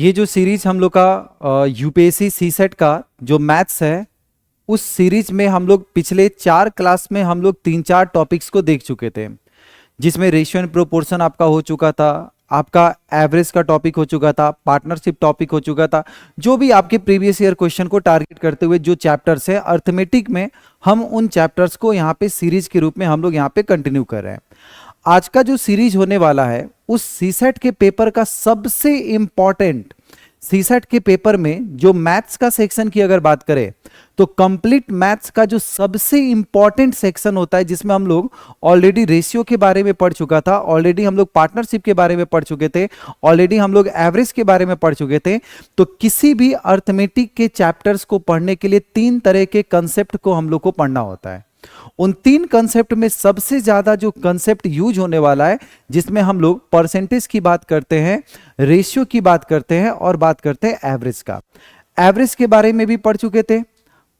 ये जो सीरीज हम लोग का यूपीएससी सीसेट का जो मैथ्स है, उस सीरीज में हम लोग पिछले 4 क्लास में हम लोग 3-4 टॉपिक्स को देख चुके थे, जिसमें रेशियो एंड प्रोपोर्शन आपका हो चुका था, आपका एवरेज का टॉपिक हो चुका था, पार्टनरशिप टॉपिक हो चुका था। जो भी आपके प्रीवियस ईयर क्वेश्चन को टारगेट करते हुए जो चैप्टर्स है अर्थमेटिक में, हम उन चैप्टर्स को यहाँ पे सीरीज के रूप में हम लोग यहाँ पे कंटिन्यू कर रहे हैं। आज का जो सीरीज होने वाला है, उस सीसेट के पेपर का सबसे इंपॉर्टेंट, सीसेट के पेपर में जो मैथ्स का सेक्शन की अगर बात करें तो कंप्लीट मैथ्स का जो सबसे इंपॉर्टेंट सेक्शन होता है, जिसमें हम लोग ऑलरेडी रेशियो के बारे में पढ़ चुका था, ऑलरेडी हम लोग पार्टनरशिप के बारे में पढ़ चुके थे, ऑलरेडी हम लोग एवरेज के बारे में पढ़ चुके थे। तो किसी भी अर्थमेटिक के चैप्टर्स को पढ़ने के लिए 3 तरह के कंसेप्ट को हम लोग को पढ़ना होता है। उन 3 कंसेप्ट में सबसे ज्यादा जो कंसेप्ट यूज होने वाला है, जिसमें हम लोग परसेंटेज की बात करते हैं, रेशियो की बात करते हैं और बात करते हैं एवरेज का। एवरेज के बारे में भी पढ़ चुके थे,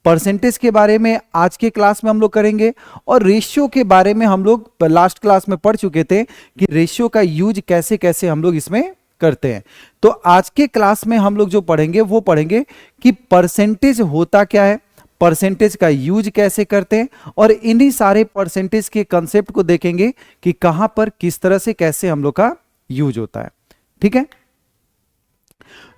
परसेंटेज के बारे में आज के क्लास में हम लोग करेंगे, और रेशियो के बारे में हम लोग लास्ट क्लास में पढ़ चुके थे कि रेशियो का यूज कैसे कैसे हम लोग इसमें करते हैं। तो आज के क्लास में हम लोग जो पढ़ेंगे वो पढ़ेंगे कि परसेंटेज होता क्या है, परसेंटेज का यूज कैसे करते हैं, और इन्हीं सारे परसेंटेज के कंसेप्ट को देखेंगे कि कहां पर किस तरह से कैसे हम लोग का यूज होता है। ठीक है,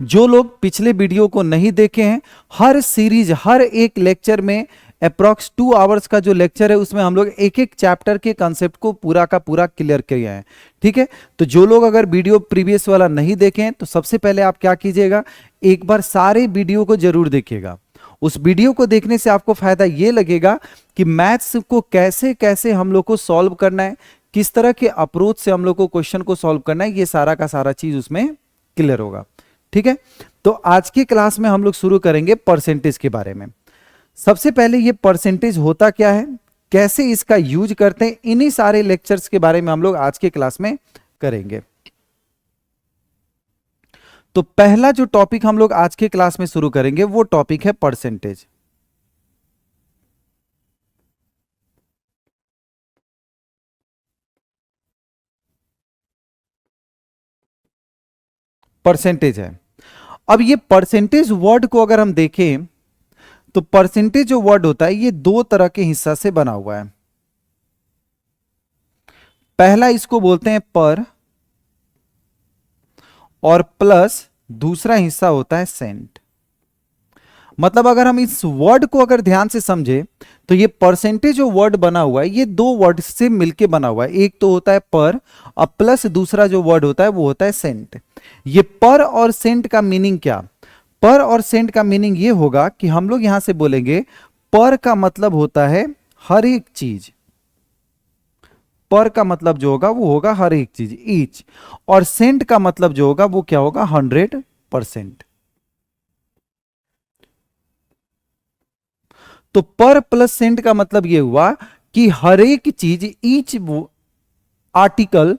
जो लोग पिछले वीडियो को नहीं देखे हैं, हर सीरीज हर एक लेक्चर में अप्रॉक्स 2 आवर्स का जो लेक्चर है, उसमें हम लोग एक एक चैप्टर के कंसेप्ट को पूरा का पूरा क्लियर किया है। ठीक है, तो जो लोग अगर वीडियो प्रीवियस वाला नहीं देखे हैं तो सबसे पहले आप क्या कीजिएगा, एक बार सारे वीडियो को जरूर देखिएगा। उस वीडियो को देखने से आपको फायदा ये लगेगा कि मैथ्स को कैसे कैसे हम लोग को सॉल्व करना है, किस तरह के अप्रोच से हम लोग को क्वेश्चन को सॉल्व करना है, ये सारा का सारा चीज उसमें क्लियर होगा। ठीक है, तो आज की क्लास में हम लोग शुरू करेंगे परसेंटेज के बारे में। सबसे पहले ये परसेंटेज होता क्या है, कैसे इसका यूज करते हैं, इन्हीं सारे लेक्चर्स के बारे में हम लोग आज के क्लास में करेंगे। तो पहला जो टॉपिक हम लोग आज के क्लास में शुरू करेंगे वो टॉपिक है परसेंटेज। परसेंटेज है। अब ये परसेंटेज वर्ड को अगर हम देखें तो परसेंटेज जो वर्ड होता है ये 2 तरह के हिस्सा से बना हुआ है। पहला इसको बोलते हैं पर, और प्लस दूसरा हिस्सा होता है सेंट। मतलब अगर हम इस वर्ड को अगर ध्यान से समझे तो ये परसेंटेज जो वर्ड बना हुआ है ये 2 वर्ड से मिलके बना हुआ है। एक तो होता है पर, और प्लस दूसरा जो वर्ड होता है वो होता है सेंट। ये पर और सेंट का मीनिंग क्या, पर और सेंट का मीनिंग ये होगा कि हम लोग यहां से बोलेंगे पर का मतलब होता है हर एक चीज, पर का मतलब जो होगा वो होगा हर एक चीज, ईच, और सेंट का मतलब जो होगा वो क्या होगा, 100%। तो पर प्लस सेंट का मतलब ये हुआ कि हर एक चीज, ईच आर्टिकल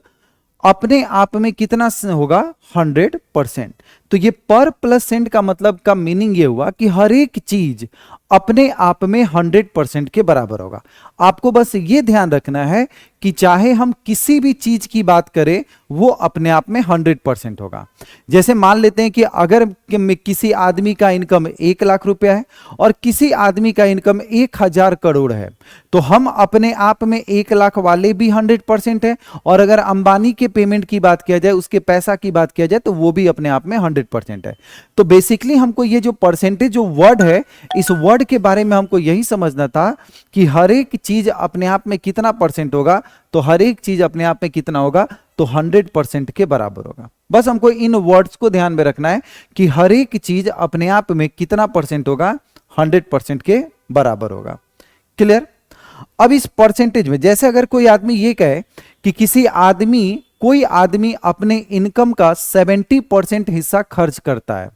अपने आप में कितना होगा, 100%। तो ये पर प्लस सेंट का मतलब का मीनिंग ये हुआ कि हर एक चीज अपने आप में 100% के बराबर होगा। आपको बस ये ध्यान रखना है कि चाहे हम किसी भी चीज की बात करें वो अपने आप में 100% होगा। जैसे मान लेते हैं कि अगर किसी आदमी का इनकम 1 लाख रुपया है और किसी आदमी का इनकम 1000 करोड़ है, तो हम अपने आप में 1 लाख वाले भी 100% है, और अगर अंबानी के पेमेंट की बात किया जाए, उसके पैसा की बात किया जाए, तो वो भी अपने आप में 100% है। तो बेसिकली हमको ये जो परसेंटेज जो वर्ड है, इस वर्ड के बारे में हमको यही समझना था कि हर एक चीज अपने आप में कितना परसेंट होगा, तो हर एक चीज अपने आप में कितना होगा, तो 100% के बराबर होगा। बस हमको इन वर्ड्स को ध्यान में रखना है कि हर एक चीज अपने आप में कितना परसेंट होगा, 100% के बराबर होगा। क्लियर। अब इस परसेंटेज में जैसे अगर कोई आदमी ये कहे कि कोई आदमी अपने इनकम का 70% हिस्सा खर्च करता है,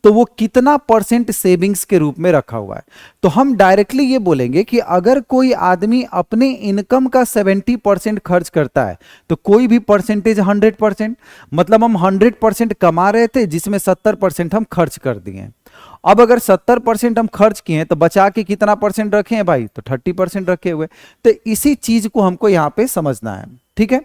तो वो कितना परसेंट सेविंग्स के रूप में रखा हुआ है। तो हम डायरेक्टली ये बोलेंगे कि अगर कोई आदमी अपने इनकम का 70% खर्च करता है तो कोई भी परसेंटेज 100%, मतलब हम 100% कमा रहे थे जिसमें 70% हम खर्च कर दिए। अब अगर 70% हम खर्च किए तो बचा के कितना परसेंट रखे हैं भाई, तो 30% रखे हुए। तो इसी चीज को हमको यहां पे समझना है। ठीक है।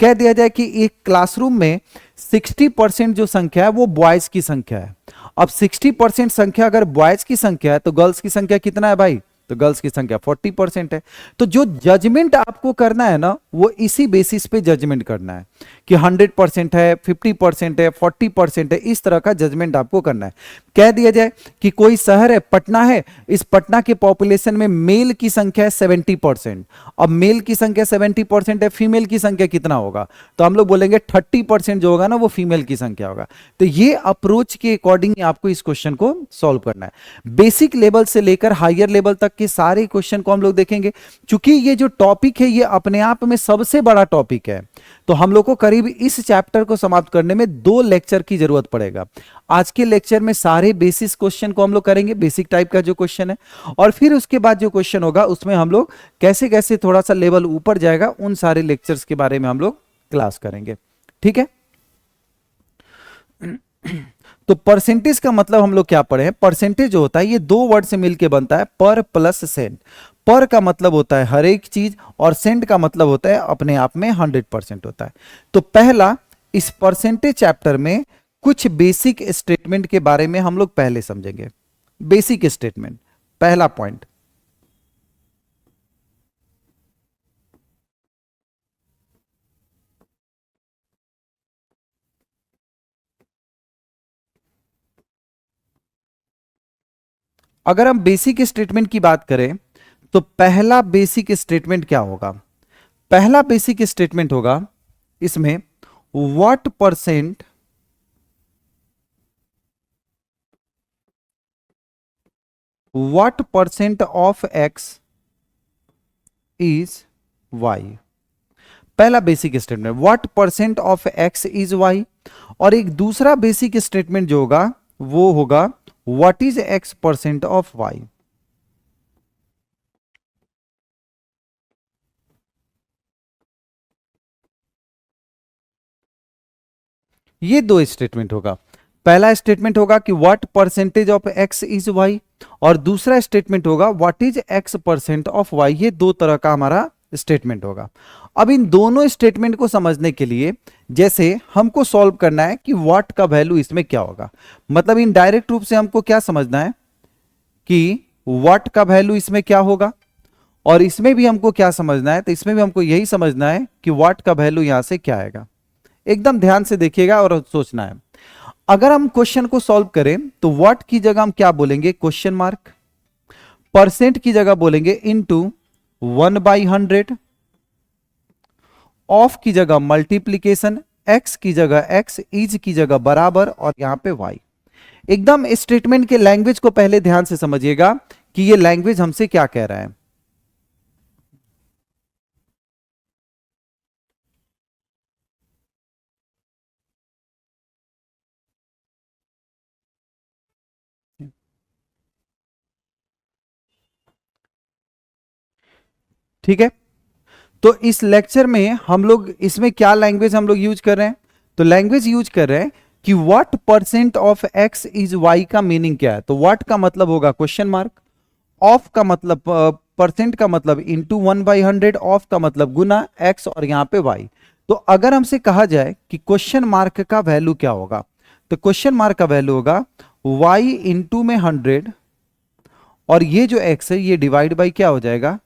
कह दिया जाए कि एक क्लासरूम में 60% जो संख्या है वो बॉयज की संख्या है। अब 60% संख्या अगर बॉयज की संख्या है तो गर्ल्स की संख्या कितना है भाई? तो गर्ल्स की संख्या 40% है। तो जो जजमेंट आपको करना है ना, वो इसी बेसिस पे जजमेंट करना है कि 100% है, 50% है, 40% है, इस तरह का जजमेंट आपको करना है। कह दिया जाए कि कोई शहर है, पटना है, इस पटना के पॉपुलेशन में मेल की संख्या है 70%। अब मेल की संख्या 70% है, फीमेल की संख्या कितना होगा? तो हम लोग बोलेंगे 30% जो होगा ना वो फीमेल की संख्या होगा। तो ये अप्रोच के अकॉर्डिंग आपको इस क्वेश्चन को सॉल्व करना है। बेसिक लेवल से लेकर हायर लेवल तक के सारे क्वेश्चन को हम लोग देखेंगे। चूंकि ये जो टॉपिक है ये अपने आप में सबसे बड़ा टॉपिक है, तो हम लोग को करीब इस चैप्टर को समाप्त करने में 2 लेक्चर की जरूरत पड़ेगा। आज के लेक्चर में सारे बेसिस क्वेश्चन को हम लोग करेंगे, बेसिक टाइप का जो क्वेश्चन है, और फिर उसके बाद जो क्वेश्चन होगा उसमें हम लोग कैसे कैसे थोड़ा सा लेवल ऊपर जाएगा उन सारे लेक्चर्स के बारे में हम लोग क्लास करेंगे। ठीक है। तो परसेंटेज का मतलब हम लोग क्या पढ़े हैं? परसेंटेज जो होता है ये 2 वर्ड से मिलकर बनता है, पर प्लस सेंट। पर का मतलब होता है हर एक चीज, और सेंट का मतलब होता है अपने आप में 100% होता है। तो पहला, इस परसेंटेज चैप्टर में कुछ बेसिक स्टेटमेंट के बारे में हम लोग पहले समझेंगे। बेसिक स्टेटमेंट, पहला पॉइंट। अगर हम बेसिक स्टेटमेंट की बात करें तो पहला बेसिक स्टेटमेंट क्या होगा? पहला बेसिक स्टेटमेंट होगा इसमें, what percent of X is Y. पहला basic statement, what percent of X is Y. और एक दूसरा बेसिक स्टेटमेंट जो होगा वो होगा, what is X percent of Y. ये 2 स्टेटमेंट होगा। पहला स्टेटमेंट होगा कि what percentage of X is Y, और दूसरा स्टेटमेंट होगा what is X percent of Y. ये 2 तरह का हमारा स्टेटमेंट होगा। अब इन दोनों स्टेटमेंट को समझने के लिए जैसे हमको सॉल्व करना है कि व्हाट का वैल्यू इसमें क्या होगा, मतलब इनडायरेक्ट रूप से हमको क्या समझना है कि व्हाट का वैल्यू इसमें क्या होगा, और इसमें भी हमको क्या समझना है, तो इसमें भी हमको यही समझना है कि व्हाट का वैल्यू यहां से क्या आएगा। एकदम ध्यान से देखिएगा और सोचना है। अगर हम क्वेश्चन को सॉल्व करें तो व्हाट की जगह हम क्या बोलेंगे? Question mark. परसेंट की जगह बोलेंगे इनटू 1/100। ऑफ की जगह मल्टीप्लीकेशन, एक्स की जगह एक्स, इज की जगह बराबर, और यहां पे वाई। एकदम स्टेटमेंट के लैंग्वेज को पहले ध्यान से समझिएगा कि ये लैंग्वेज हमसे क्या कह रहा है। ठीक है। तो इस लेक्चर में हम लोग इसमें क्या लैंग्वेज हम लोग यूज कर रहे हैं? तो लैंग्वेज यूज कर रहे हैं कि what percent of X is Y का मीनिंग क्या है। तो व्हाट का मतलब होगा क्वेश्चन मार्क, ऑफ का मतलब परसेंट का मतलब इंटू 1/100, ऑफ का मतलब गुना एक्स और यहां पे वाई। तो अगर हमसे कहा जाए कि क्वेश्चन मार्क का वैल्यू क्या होगा, तो क्वेश्चन मार्क का वैल्यू होगा वाई इंटू में 100, और ये जो एक्स है ये डिवाइड बाई क्या हो जाएगा?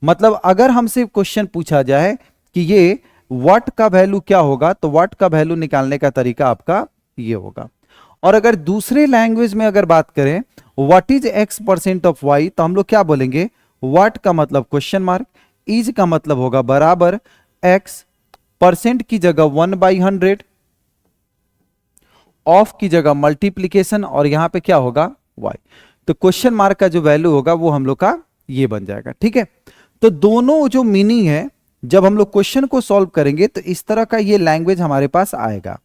मतलब अगर हमसे क्वेश्चन पूछा जाए कि ये व्हाट का वैल्यू क्या होगा, तो व्हाट का वैल्यू निकालने का तरीका आपका ये होगा। और अगर दूसरे लैंग्वेज में अगर बात करें what is X percent of Y, तो हम लोग क्या बोलेंगे? व्हाट का मतलब क्वेश्चन मार्क, इज का मतलब होगा बराबर एक्स, परसेंट की जगह 1/100, ऑफ की जगह मल्टीप्लीकेशन, और यहां पे क्या होगा? वाई। तो क्वेश्चन मार्क का जो वैल्यू होगा वो हम लोग का ये बन जाएगा। ठीक है। तो दोनों जो मीनिंग है, जब हम लोग क्वेश्चन को सॉल्व करेंगे तो इस तरह का ये लैंग्वेज हमारे पास आएगा।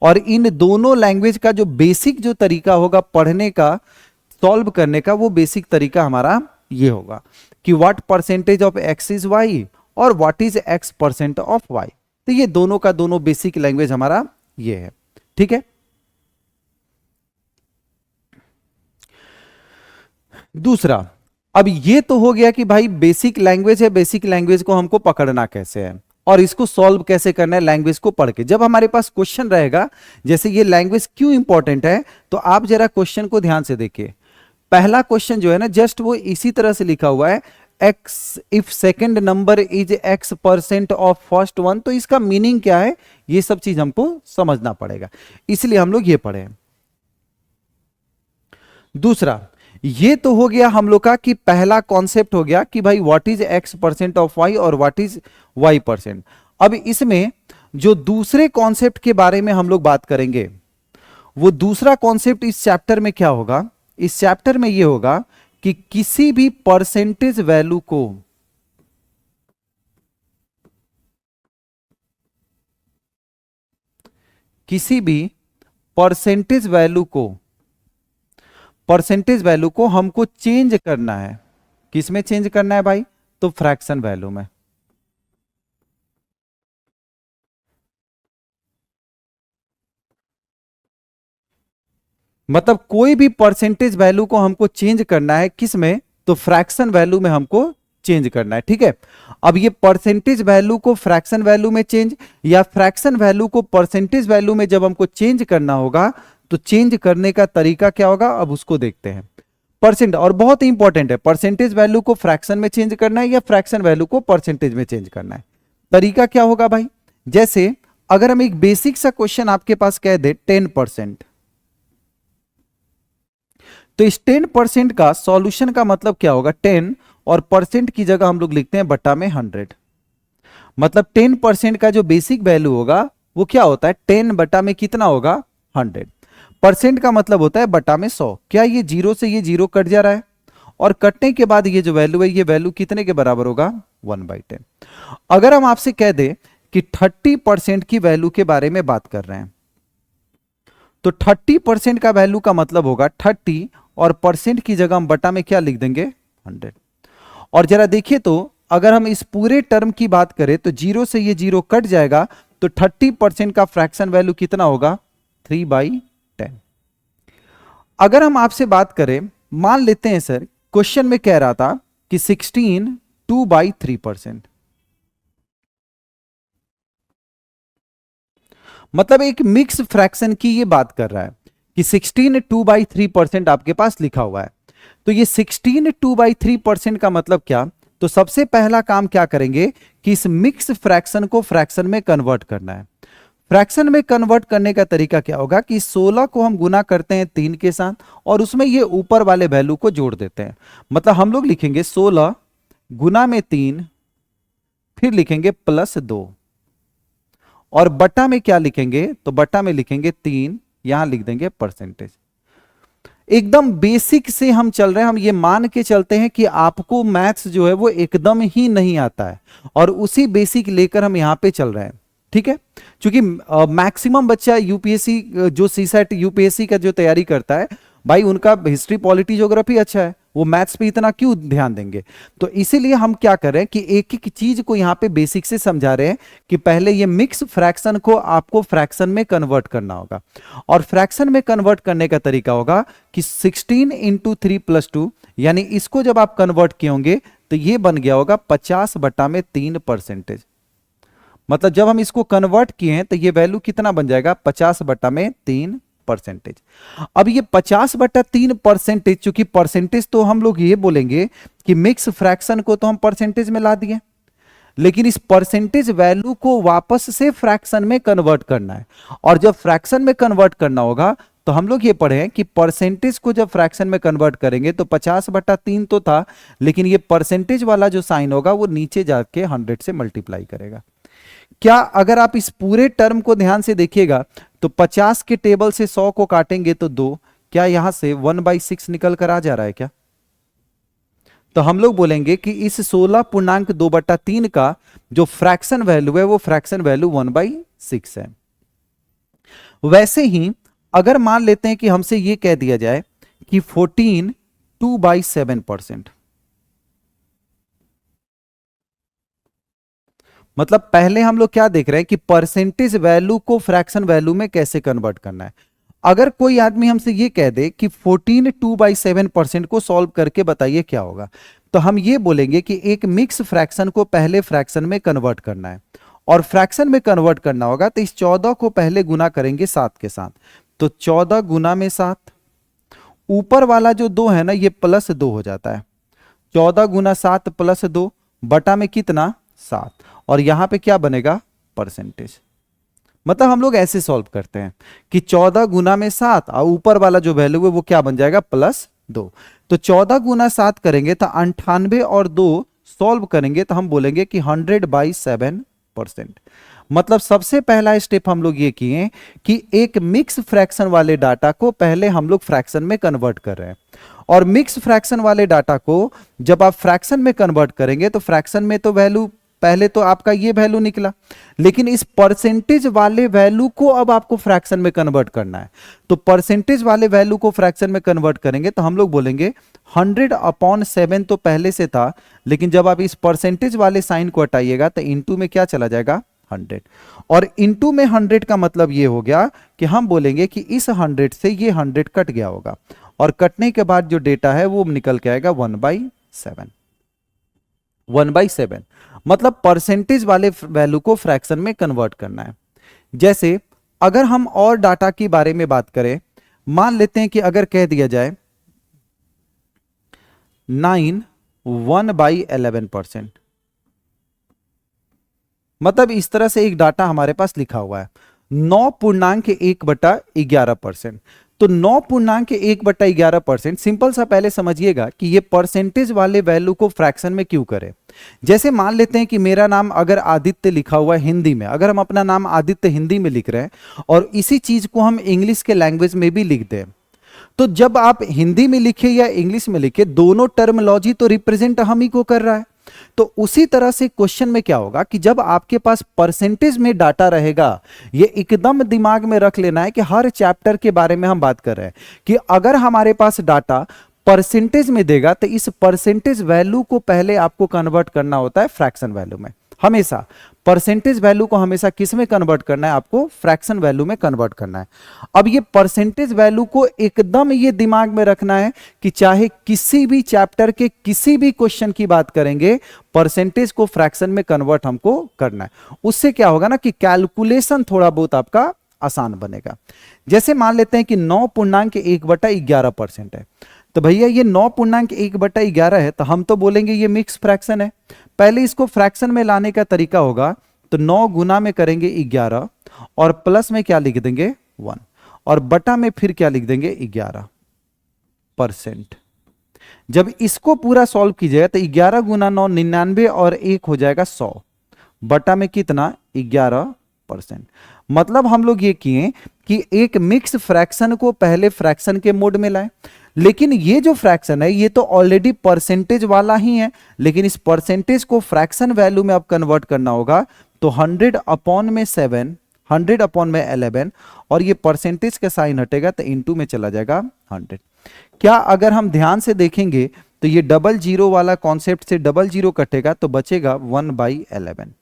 और इन दोनों लैंग्वेज का जो बेसिक जो तरीका होगा पढ़ने का, सॉल्व करने का, वो बेसिक तरीका हमारा ये होगा कि what percentage of X is Y और what is X percent of Y. तो ये दोनों का दोनों बेसिक लैंग्वेज हमारा ये है। ठीक है। दूसरा, अब ये तो हो गया कि भाई बेसिक लैंग्वेज है, बेसिक लैंग्वेज को हमको पकड़ना कैसे है। और इसको सॉल्व कैसे करना है लैंग्वेज को पढ़ के। जब हमारे पास क्वेश्चन रहेगा, जैसे ये लैंग्वेज क्यों इंपॉर्टेंट है, तो आप जरा क्वेश्चन को ध्यान से देखिए। पहला क्वेश्चन जो है ना, जस्ट वो इसी तरह से लिखा हुआ है, x if second number is x% of first one. तो इसका मीनिंग क्या है, ये सब चीज हमको समझना पड़ेगा, इसलिए हम लोग ये पढ़े। दूसरा, ये तो हो गया हम लोग का कि पहला कॉन्सेप्ट हो गया कि भाई what is x% of y और व्हाट इज y%। अब इसमें जो दूसरे कॉन्सेप्ट के बारे में हम लोग बात करेंगे, वो दूसरा कॉन्सेप्ट इस चैप्टर में क्या होगा, इस चैप्टर में ये होगा कि किसी भी परसेंटेज वैल्यू को परसेंटेज वैल्यू को हमको चेंज करना है। किस में चेंज करना है भाई, तो फ्रैक्शन वैल्यू में। मतलब कोई भी परसेंटेज वैल्यू को हमको चेंज करना है, किस में, तो फ्रैक्शन वैल्यू में हमको चेंज करना है। ठीक है, अब ये परसेंटेज वैल्यू को फ्रैक्शन वैल्यू में चेंज, या फ्रैक्शन वैल्यू को परसेंटेज वैल्यू में जब हमको चेंज करना होगा, तो चेंज करने का तरीका क्या होगा, अब उसको देखते हैं। परसेंट, और बहुत इंपॉर्टेंट है, परसेंटेज वैल्यू को फ्रैक्शन में चेंज करना है या फ्रैक्शन वैल्यू को परसेंटेज में चेंज करना है। तरीका क्या होगा भाई, जैसे अगर हम एक बेसिक सा क्वेश्चन आपके पास कह दे 10%, तो इस 10% का सॉल्यूशन का मतलब क्या होगा, 10 और परसेंट की जगह हम लोग लिखते हैं बटा में 100। मतलब 10% का जो बेसिक वैल्यू होगा वो क्या होता है, 10 बटा में कितना होगा, 100। परसेंट का मतलब होता है बटा में 100। क्या ये जीरो से ये जीरो कट जा रहा है, और कटने के बाद ये जो वैल्यू है, ये वैल्यू कितने के बराबर होगा, 1/10। अगर हम आपसे कह दें कि 30% की वैल्यू के बारे में बात कर रहे हैं, तो 30% का वैल्यू का मतलब होगा 30, और परसेंट की जगह हम बटा में क्या लिख देंगे, 100। और जरा देखिए, तो अगर हम इस पूरे टर्म की बात करें, तो जीरो से ये जीरो कट जाएगा, तो 30% का फ्रैक्शन वैल्यू कितना होगा, 3/10। अगर हम आपसे बात करें, मान लेते हैं सर क्वेश्चन में कह रहा था कि 16 2/3%, मतलब एक मिक्स फ्रैक्शन की ये बात कर रहा है कि 16 2/3% आपके पास लिखा हुआ है। तो ये 16 2/3% का मतलब क्या, तो सबसे पहला काम क्या करेंगे कि इस मिक्स फ्रैक्शन को फ्रैक्शन में कन्वर्ट करना है। फ्रैक्शन में कन्वर्ट करने का तरीका क्या होगा कि 16 को हम गुना करते हैं 3 के साथ, और उसमें ये ऊपर वाले वैल्यू को जोड़ देते हैं। मतलब हम लोग लिखेंगे 16 गुना में 3, फिर लिखेंगे +2, और बटा में क्या लिखेंगे, तो बटा में लिखेंगे 3, यहां लिख देंगे परसेंटेज। एकदम बेसिक से हम चल रहे हैं, हम ये मान के चलते हैं कि आपको मैथ्स जो है वो एकदम ही नहीं आता है, और उसी बेसिक लेकर हम यहां पे चल रहे हैं। ठीक है, क्योंकि मैक्सिमम बच्चा यूपीएससी, जो सीसेट यूपीएससी का जो तैयारी करता है भाई, उनका हिस्ट्री पॉलिटी ज्योग्राफी अच्छा है, वो मैथ्स पे इतना क्यों ध्यान देंगे। तो इसीलिए हम क्या कर रहे हैं कि एक एक चीज को यहाँ पे बेसिक से समझा रहे हैं कि पहले ये मिक्स फ्रैक्शन को आपको फ्रैक्शन में कन्वर्ट करना होगा, और फ्रैक्शन में कन्वर्ट करने का तरीका होगा कि 16 × 3 + 2, यानी इसको जब आप कन्वर्ट किए होंगे तो ये बन गया होगा 50/3%। मतलब जब हम इसको कन्वर्ट किए हैं तो ये वैल्यू कितना बन जाएगा, 50/3%। अब ये 50/3%, चूंकि परसेंटेज तो हम लोग ये बोलेंगे कि मिक्स फ्रैक्शन को तो हम परसेंटेज में ला दिए, लेकिन इस परसेंटेज वैल्यू को वापस से फ्रैक्शन में कन्वर्ट करना है। और जब फ्रैक्शन में कन्वर्ट करना होगा, तो हम लोग ये पढ़े हैं कि परसेंटेज को जब फ्रैक्शन में कन्वर्ट करेंगे तो 50/3 तो था, लेकिन ये परसेंटेज वाला जो साइन होगा वो नीचे जाके 100 से मल्टीप्लाई करेगा। क्या अगर आप इस पूरे टर्म को ध्यान से देखिएगा, तो 50 के टेबल से 100 को काटेंगे तो 2, क्या यहां से 1/6 निकल कर आ जा रहा है क्या, तो हम लोग बोलेंगे कि इस 16.2/3 का जो फ्रैक्शन वैल्यू है वो फ्रैक्शन वैल्यू 1/6 है। वैसे ही अगर मान लेते हैं कि हमसे ये कह दिया जाए कि 14 2/7%, मतलब पहले हम लोग क्या देख रहे हैं कि परसेंटेज वैल्यू को फ्रैक्शन वैल्यू में कैसे कन्वर्ट करना है। अगर कोई आदमी हमसे ये कह दे कि 14 2/7% को सॉल्व करके बताइए क्या होगा, तो हम ये बोलेंगे कि एक मिक्स फ्रैक्शन को पहले फ्रैक्शन में कन्वर्ट करना है, और फ्रैक्शन में कन्वर्ट करना होगा तो इस 14 को पहले गुना करेंगे 7 के साथ, तो 14 गुना में 7, ऊपर वाला जो 2 है ना ये +2 हो जाता है, 14 गुना 7 +2 बटा में कितना 7, और यहां पे क्या बनेगा परसेंटेज। मतलब हम लोग ऐसे सॉल्व करते हैं कि 14 गुना में 7 और ऊपर वाला जो वैल्यू है वो क्या बन जाएगा +2, तो 14 गुना 7 करेंगे तो 98 और 2 सॉल्व करेंगे तो हम बोलेंगे कि 100/7%। मतलब सबसे पहला स्टेप हम लोग ये किए कि एक मिक्स फ्रैक्शन वाले डाटा को पहले हम लोग फ्रैक्शन में कन्वर्ट कर रहे हैं, और मिक्स फ्रैक्शन वाले डाटा को जब आप फ्रैक्शन में कन्वर्ट करेंगे तो फ्रैक्शन में तो वैल्यू पहले तो आपका ये वैल्यू निकला, लेकिन इस परसेंटेज वाले वैल्यू को अब आपको फ्रैक्शन में कन्वर्ट करना है। तो परसेंटेज वाले वैल्यू को फ्रैक्शन में कन्वर्ट करेंगे तो हम लोग बोलेंगे 100/7 तो पहले से था, लेकिन जब आप इस परसेंटेज वाले साइन को हटाइएगा तो इनटू में क्या चला जाएगा 100, और इनटू में 100 का मतलब ये हो गया कि हम बोलेंगे कि इस 100 से ये 100 कट गया होगा, और कटने के बाद जो डेटा है वो निकल के आएगा 1/7। 1/7 मतलब परसेंटेज वाले वैल्यू को फ्रैक्शन में कन्वर्ट करना है। जैसे अगर हम और डाटा की बारे में बात करें, मान लेते हैं कि अगर कह दिया जाए 9 1/11%, मतलब इस तरह से एक डाटा हमारे पास लिखा हुआ है 9.1/11%। तो 9.1/11%, सिंपल सा पहले समझिएगा कि ये परसेंटेज वाले वैल्यू को फ्रैक्शन में क्यों करें। जैसे मान लेते हैं कि मेरा नाम अगर आदित्य लिखा हुआ है हिंदी में, अगर हम अपना नाम आदित्य हिंदी में लिख रहे हैं और इसी चीज को हम इंग्लिश के लैंग्वेज में भी लिख दें, तो जब आप हिंदी में लिखे या इंग्लिश में लिखे दोनों टर्मिनोलॉजी तो रिप्रेजेंट हम ही को कर रहा है। तो उसी तरह से क्वेश्चन में क्या होगा कि जब आपके पास परसेंटेज में डाटा रहेगा, ये एकदम दिमाग में रख लेना है कि हर चैप्टर के बारे में हम बात कर रहे हैं कि अगर हमारे पास डाटा परसेंटेज में देगा तो इस परसेंटेज वैल्यू को पहले आपको कन्वर्ट करना होता है फ्रैक्शन वैल्यू में। हमेशा परसेंटेज वैल्यू को हमेशा किस में कन्वर्ट करना है, आपको फ्रैक्शन वैल्यू में कन्वर्ट करना है। अब ये परसेंटेज वैल्यू को एकदम ये दिमाग में रखना है कि चाहे किसी भी चैप्टर के किसी भी क्वेश्चन की बात करेंगे, परसेंटेज को फ्रैक्शन में कन्वर्ट हमको करना है। उससे क्या होगा ना कि कैलकुलेशन थोड़ा बहुत आपका आसान बनेगा। जैसे मान लेते हैं कि 9.1/11% है, तो भैया ये 9.1/11 है, तो हम तो बोलेंगे ये मिक्स फ्रैक्शन है। पहले इसको फ्रैक्शन में लाने का तरीका होगा तो 9 गुना में करेंगे 11 और प्लस में क्या लिख देंगे 1 और बटा में फिर क्या लिख देंगे 11%। जब इसको पूरा सॉल्व कीजिएगा तो 11 गुना 9 99 और 1 हो जाएगा 100 बटा में कितना 11%। मतलब हम लोग ये किए कि एक मिक्स फ्रैक्शन को पहले फ्रैक्शन के मोड में लाए, लेकिन ये जो फ्रैक्शन है ये तो ऑलरेडी परसेंटेज वाला ही है, लेकिन इस परसेंटेज को फ्रैक्शन वैल्यू में अब कन्वर्ट करना होगा तो 100/7 100/11 और ये परसेंटेज का साइन हटेगा तो इनटू में चला जाएगा 100। क्या अगर हम ध्यान से देखेंगे तो ये 00 वाला कॉन्सेप्ट से 00 कटेगा तो बचेगा 1/11।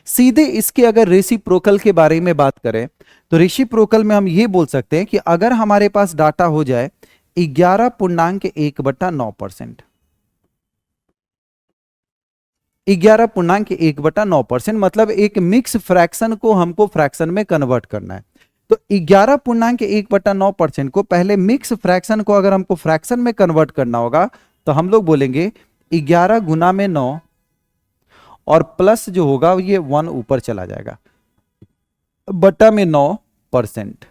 सीधे इसके अगर रेसिप्रोकल के बारे में बात करें तो रेसिप्रोकल में हम ये बोल सकते हैं कि अगर हमारे पास डाटा हो जाए 11.1/9%, 11.1/9%, मतलब एक मिक्स फ्रैक्शन को हमको फ्रैक्शन में कन्वर्ट करना है। तो 11.1/9% को पहले मिक्स फ्रैक्शन को अगर हमको फ्रैक्शन में कन्वर्ट करना होगा तो हम लोग बोलेंगे 11 गुना में 9 और प्लस जो होगा ये 1 ऊपर चला जाएगा बटा में 9%।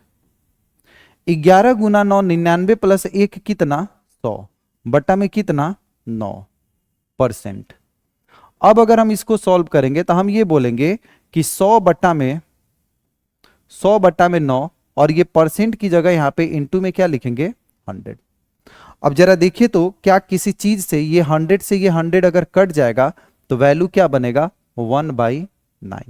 11 गुना 9 99 प्लस 1 कितना 100 बटा में कितना 9%। अब अगर हम इसको सॉल्व करेंगे तो हम ये बोलेंगे कि 100 बटा में 9 और ये परसेंट की जगह यहां पे इनटू में क्या लिखेंगे 100। अब जरा देखिए तो क्या किसी चीज से ये 100 से ये 100 अगर कट जाएगा तो वैल्यू क्या बनेगा 1/9।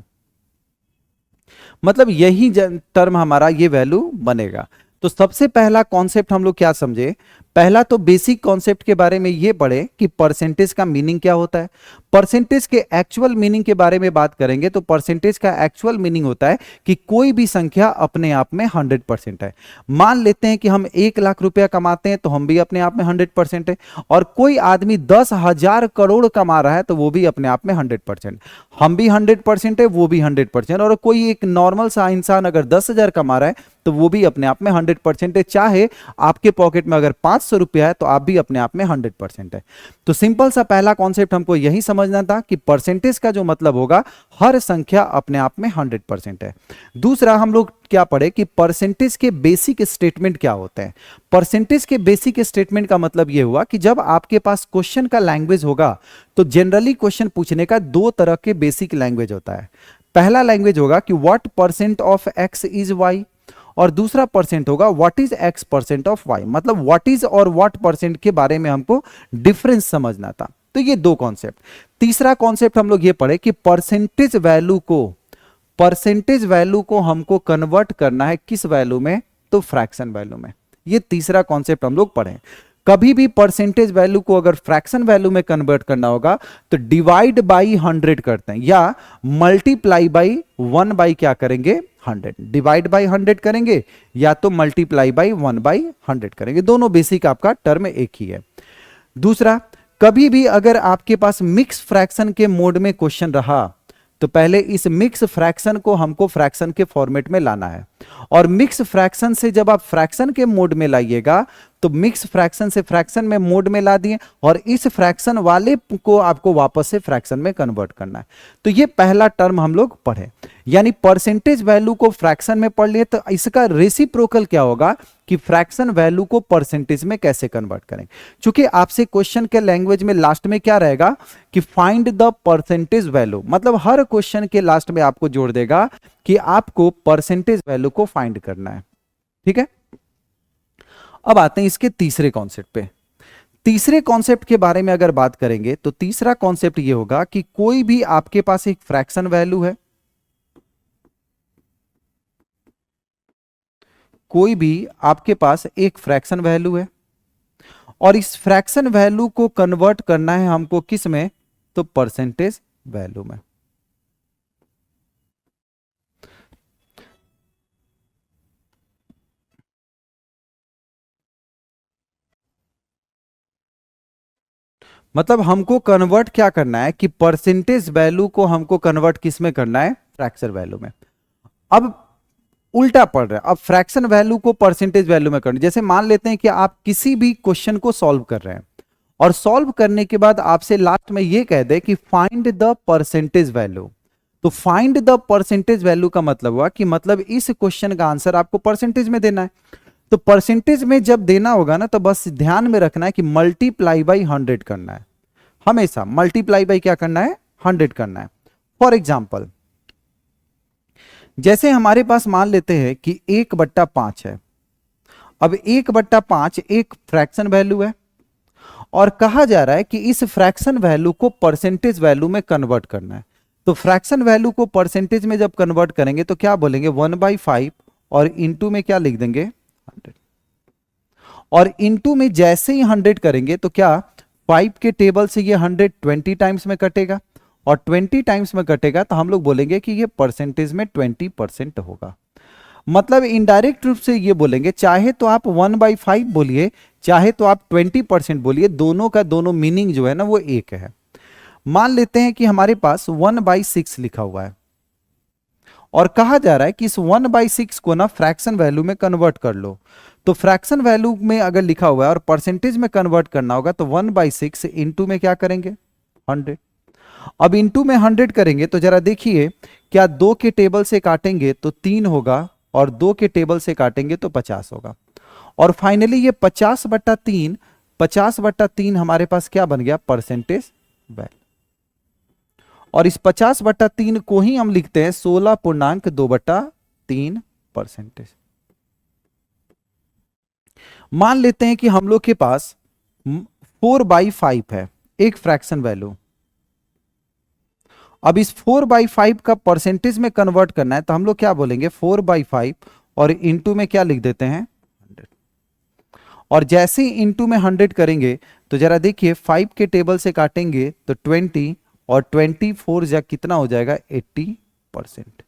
मतलब यही टर्म हमारा ये वैल्यू बनेगा। तो सबसे पहला कॉन्सेप्ट हम लोग क्या समझे, पहला तो बेसिक कॉन्सेप्ट के बारे में ये पढ़े कि परसेंटेज का मीनिंग क्या होता है। परसेंटेज के एक्चुअल मीनिंग के बारे में बात करेंगे तो परसेंटेज का एक्चुअल मीनिंग होता है कि कोई भी संख्या अपने आप में 100% है। मान लेते हैं कि हम 1 लाख रुपया कमाते हैं तो हम भी अपने आप में 100% है, और कोई आदमी 10,000 करोड़ कमा रहा है तो वो भी अपने आप में 100%, हम भी 100% है, वो भी 100%, और कोई एक नॉर्मल सा इंसान अगर 10,000 कमा रहा है तो वो भी अपने आप में 100% है। चाहे आपके पॉकेट में अगर 500 रुपया है तो आप भी अपने आप में 100% है। तो सिंपल सा पहला कॉन्सेप्ट हमको यही समझना था कि परसेंटेज का जो मतलब होगा हर संख्या अपने आप में 100% है। दूसरा हम लोग क्या पढ़े कि परसेंटेज के बेसिक स्टेटमेंट क्या होते हैं। परसेंटेज के बेसिक स्टेटमेंट का मतलब यह हुआ कि जब आपके पास क्वेश्चन का लैंग्वेज होगा तो जनरली क्वेश्चन पूछने का दो तरह के बेसिक लैंग्वेज होता है। पहला लैंग्वेज होगा कि what percent of X is Y, और दूसरा परसेंट होगा what is X percent of Y, मतलब व्हाट इज और व्हाट परसेंट के बारे में हमको डिफरेंस समझना था। तो ये दो कॉन्सेप्ट। तीसरा कॉन्सेप्ट हम लोग ये पढ़े कि परसेंटेज वैल्यू को हमको कन्वर्ट करना है किस वैल्यू में, तो फ्रैक्शन वैल्यू में। ये तीसरा कॉन्सेप्ट हम लोग पढ़े। कभी भी परसेंटेज वैल्यू को अगर फ्रैक्शन वैल्यू में कन्वर्ट करना होगा तो डिवाइड बाई 100 करते हैं या मल्टीप्लाई बाई 1 बाई क्या करेंगे 100, डिवाइड बाई 100 करेंगे या तो मल्टीप्लाई बाई 1 बाई 100 करेंगे, दोनों बेसिक आपका टर्म एक ही है। दूसरा, कभी भी अगर आपके पास मिक्स फ्रैक्शन के मोड में क्वेश्चन रहा तो पहले इस मिक्स फ्रैक्शन को हमको फ्रैक्शन के फॉर्मेट में लाना है, और मिक्स फ्रैक्शन से जब आप फ्रैक्शन के मोड में लाइएगा तो मिक्स फ्रैक्शन से फ्रैक्शन में मोड में ला दिए और इस फ्रैक्शन वाले को आपको वापस से फ्रैक्शन में कन्वर्ट करना है। तो ये पहला टर्म हम लोग पढ़े, यानी परसेंटेज वैल्यू को फ्रैक्शन में पढ़ लिए तो इसका रेसिप्रोकल क्या होगा कि फ्रैक्शन वैल्यू को परसेंटेज में कैसे कन्वर्ट करें। क्योंकि आपसे क्वेश्चन के लैंग्वेज में लास्ट में क्या रहेगा कि फाइंड द परसेंटेज वैल्यू, मतलब हर क्वेश्चन के लास्ट में आपको जोड़ देगा कि आपको परसेंटेज वैल्यू को फाइंड करना है। ठीक है, अब आते हैं इसके तीसरे कॉन्सेप्ट पे। तीसरे कॉन्सेप्ट के बारे में अगर बात करेंगे तो तीसरा कॉन्सेप्ट ये होगा कि कोई भी आपके पास एक फ्रैक्शन वैल्यू है, कोई भी आपके पास एक फ्रैक्शन वैल्यू है और इस फ्रैक्शन वैल्यू को कन्वर्ट करना है हमको किस में, तो परसेंटेज वैल्यू में। मतलब हमको कन्वर्ट क्या करना है कि परसेंटेज वैल्यू को हमको कन्वर्ट किस में करना है, फ्रैक्शन वैल्यू में। अब उल्टा पड़ रहा है, अब फ्रैक्शन वैल्यू को परसेंटेज वैल्यू में करना। जैसे मान लेते हैं कि आप किसी भी क्वेश्चन को सॉल्व कर रहे हैं और सॉल्व करने के बाद आपसे लास्ट में यह कह दे कि फाइंड द परसेंटेज वैल्यू, तो फाइंड द परसेंटेज वैल्यू का मतलब हुआ कि मतलब इस क्वेश्चन का आंसर आपको परसेंटेज में देना है। तो परसेंटेज में जब देना होगा ना तो बस ध्यान में रखना है कि मल्टीप्लाई बाई 100 करना है, हमेशा मल्टीप्लाई बाई क्या करना है, 100 करना है। फॉर एग्जाम्पल, जैसे हमारे पास मान लेते हैं कि 1/5 है। अब 1/5 एक फ्रैक्शन वैल्यू है और कहा जा रहा है कि इस फ्रैक्शन वैल्यू को परसेंटेज वैल्यू में कन्वर्ट करना है। तो फ्रैक्शन वैल्यू को परसेंटेज में जब कन्वर्ट करेंगे तो क्या बोलेंगे 1/5 और इंटू में क्या लिख देंगे 100, और इंटू में जैसे ही 100 करेंगे तो क्या 5 के टेबल से ये 100 20 टाइम्स में कटेगा और 20 टाइम्स में कटेगा तो हम लोग बोलेंगे कि ये परसेंटेज में 20% होगा। मतलब इनडायरेक्ट रूप से ये बोलेंगे, चाहे तो आप 1/5 बोलिए चाहे तो आप 20% बोलिए, दोनों का दोनों मीनिंग जो है ना वो एक है। मान लेते हैं कि हमारे पास 1/6 लिखा हुआ है और कहा जा रहा है कि इस 1/6 को ना फ्रैक्शन वैल्यू में कन्वर्ट कर लो। तो फ्रैक्शन वैल्यू में अगर लिखा हुआ है और परसेंटेज में कन्वर्ट करना होगा तो 1/6 इंटू में क्या करेंगे 100। अब इंटू में 100 करेंगे तो जरा देखिए, क्या 2 के टेबल से काटेंगे तो 3 होगा और 2 के टेबल से काटेंगे तो 50 होगा, और फाइनली ये 50/3 हमारे पास क्या बन गया, परसेंटेज वैल्यू। और इस 50/3 को ही हम लिखते हैं 16.2/3 परसेंटेज। मान लेते हैं कि हम लोग के पास 4/5 है एक फ्रैक्शन वैल्यू। अब इस 4/5 का परसेंटेज में कन्वर्ट करना है तो हम लोग क्या बोलेंगे 4/5 और इंटू में क्या लिख देते हैं 100, और जैसे ही इंटू में 100 करेंगे तो जरा देखिए 5 के टेबल से काटेंगे तो 20 और 24 या कितना हो जाएगा 80%।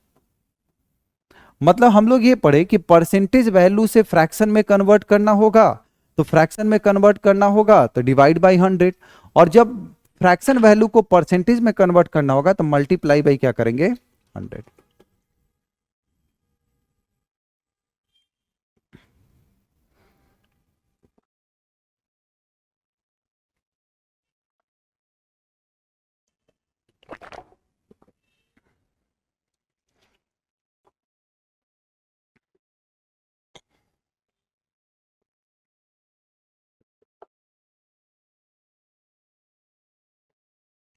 मतलब हम लोग ये पढ़े कि परसेंटेज वैल्यू से फ्रैक्शन में कन्वर्ट करना होगा, तो फ्रैक्शन में कन्वर्ट करना होगा तो डिवाइड बाय 100, और जब फ्रैक्शन वैल्यू को परसेंटेज में कन्वर्ट करना होगा तो मल्टीप्लाई बाय क्या करेंगे 100।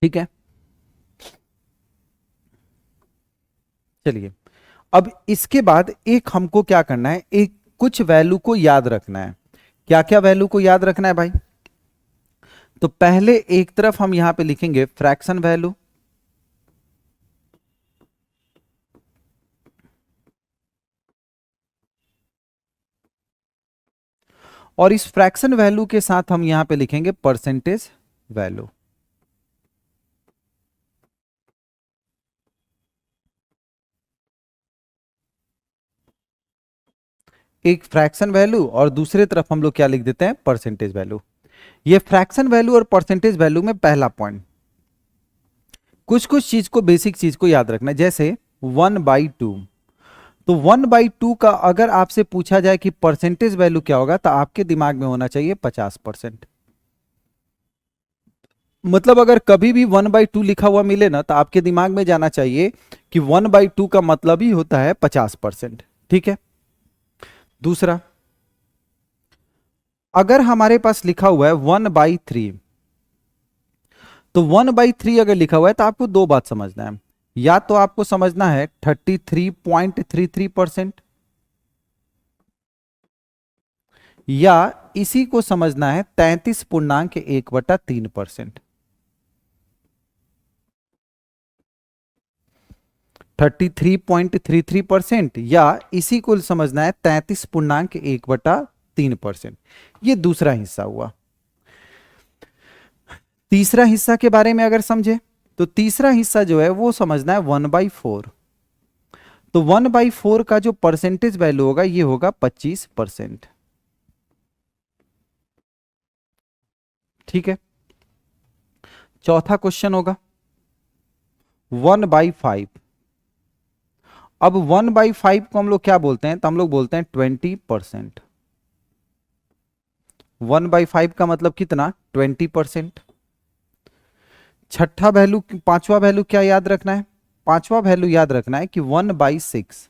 ठीक है, चलिए अब इसके बाद एक हमको क्या करना है, एक कुछ वैल्यू को याद रखना है। क्या क्या वैल्यू को याद रखना है भाई? तो पहले एक तरफ हम यहां पे लिखेंगे फ्रैक्शन वैल्यू, और इस फ्रैक्शन वैल्यू के साथ हम यहां पे लिखेंगे परसेंटेज वैल्यू। एक फ्रैक्शन वैल्यू और दूसरे तरफ हम लोग क्या लिख देते हैं, परसेंटेज वैल्यू। ये फ्रैक्शन वैल्यू और परसेंटेज वैल्यू में पहला पॉइंट, कुछ कुछ चीज को, बेसिक चीज को याद रखना है। जैसे 1/2, तो 1/2 का अगर आपसे पूछा जाए कि परसेंटेज वैल्यू क्या होगा, तो आपके दिमाग में होना चाहिए 50%। मतलब अगर कभी भी 1/2 लिखा हुआ मिले ना, तो आपके दिमाग में जाना चाहिए कि 1/2 का मतलब ही होता है 50%। ठीक है, दूसरा, अगर हमारे पास लिखा हुआ है 1/3, तो 1/3 अगर लिखा हुआ है तो आपको दो बात समझना है। या तो आपको समझना है 33.33%, या इसी को समझना है 33.1/3%। 33.33% या इसी को समझना है 33.1/3%। ये दूसरा हिस्सा हुआ। तीसरा हिस्सा के बारे में अगर समझे, तो तीसरा हिस्सा जो है वो समझना है 1/4। तो 1/4 का जो परसेंटेज वैल्यू होगा ये होगा 25%। ठीक है, चौथा क्वेश्चन होगा 1/5। अब 1/5 को हम लोग क्या बोलते हैं, तो हम लोग बोलते हैं 20%। 1/5 का मतलब कितना, 20%। छठा वैल्यू, पांचवा वैल्यू क्या याद रखना है, पांचवा वैल्यू याद रखना है कि 1/6।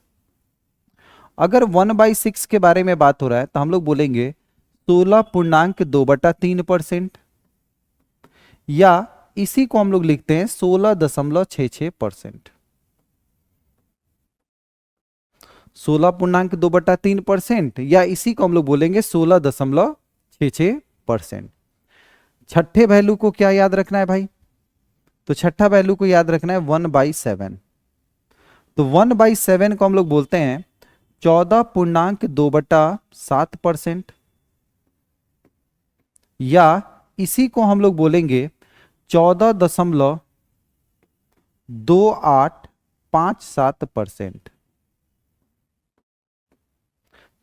अगर 1/6 के बारे में बात हो रहा है तो हम लोग बोलेंगे 16.2/3%, या इसी को हम लोग लिखते हैं 16.66%। 16.2/3% या इसी को हम लोग बोलेंगे 16.66%। छठे वैल्यू को क्या याद रखना है भाई, तो छठा वैल्यू को याद रखना है 1/7। तो 1/7 को हम लोग बोलते हैं 14.2/7%, या इसी को हम लोग बोलेंगे 14.2857%।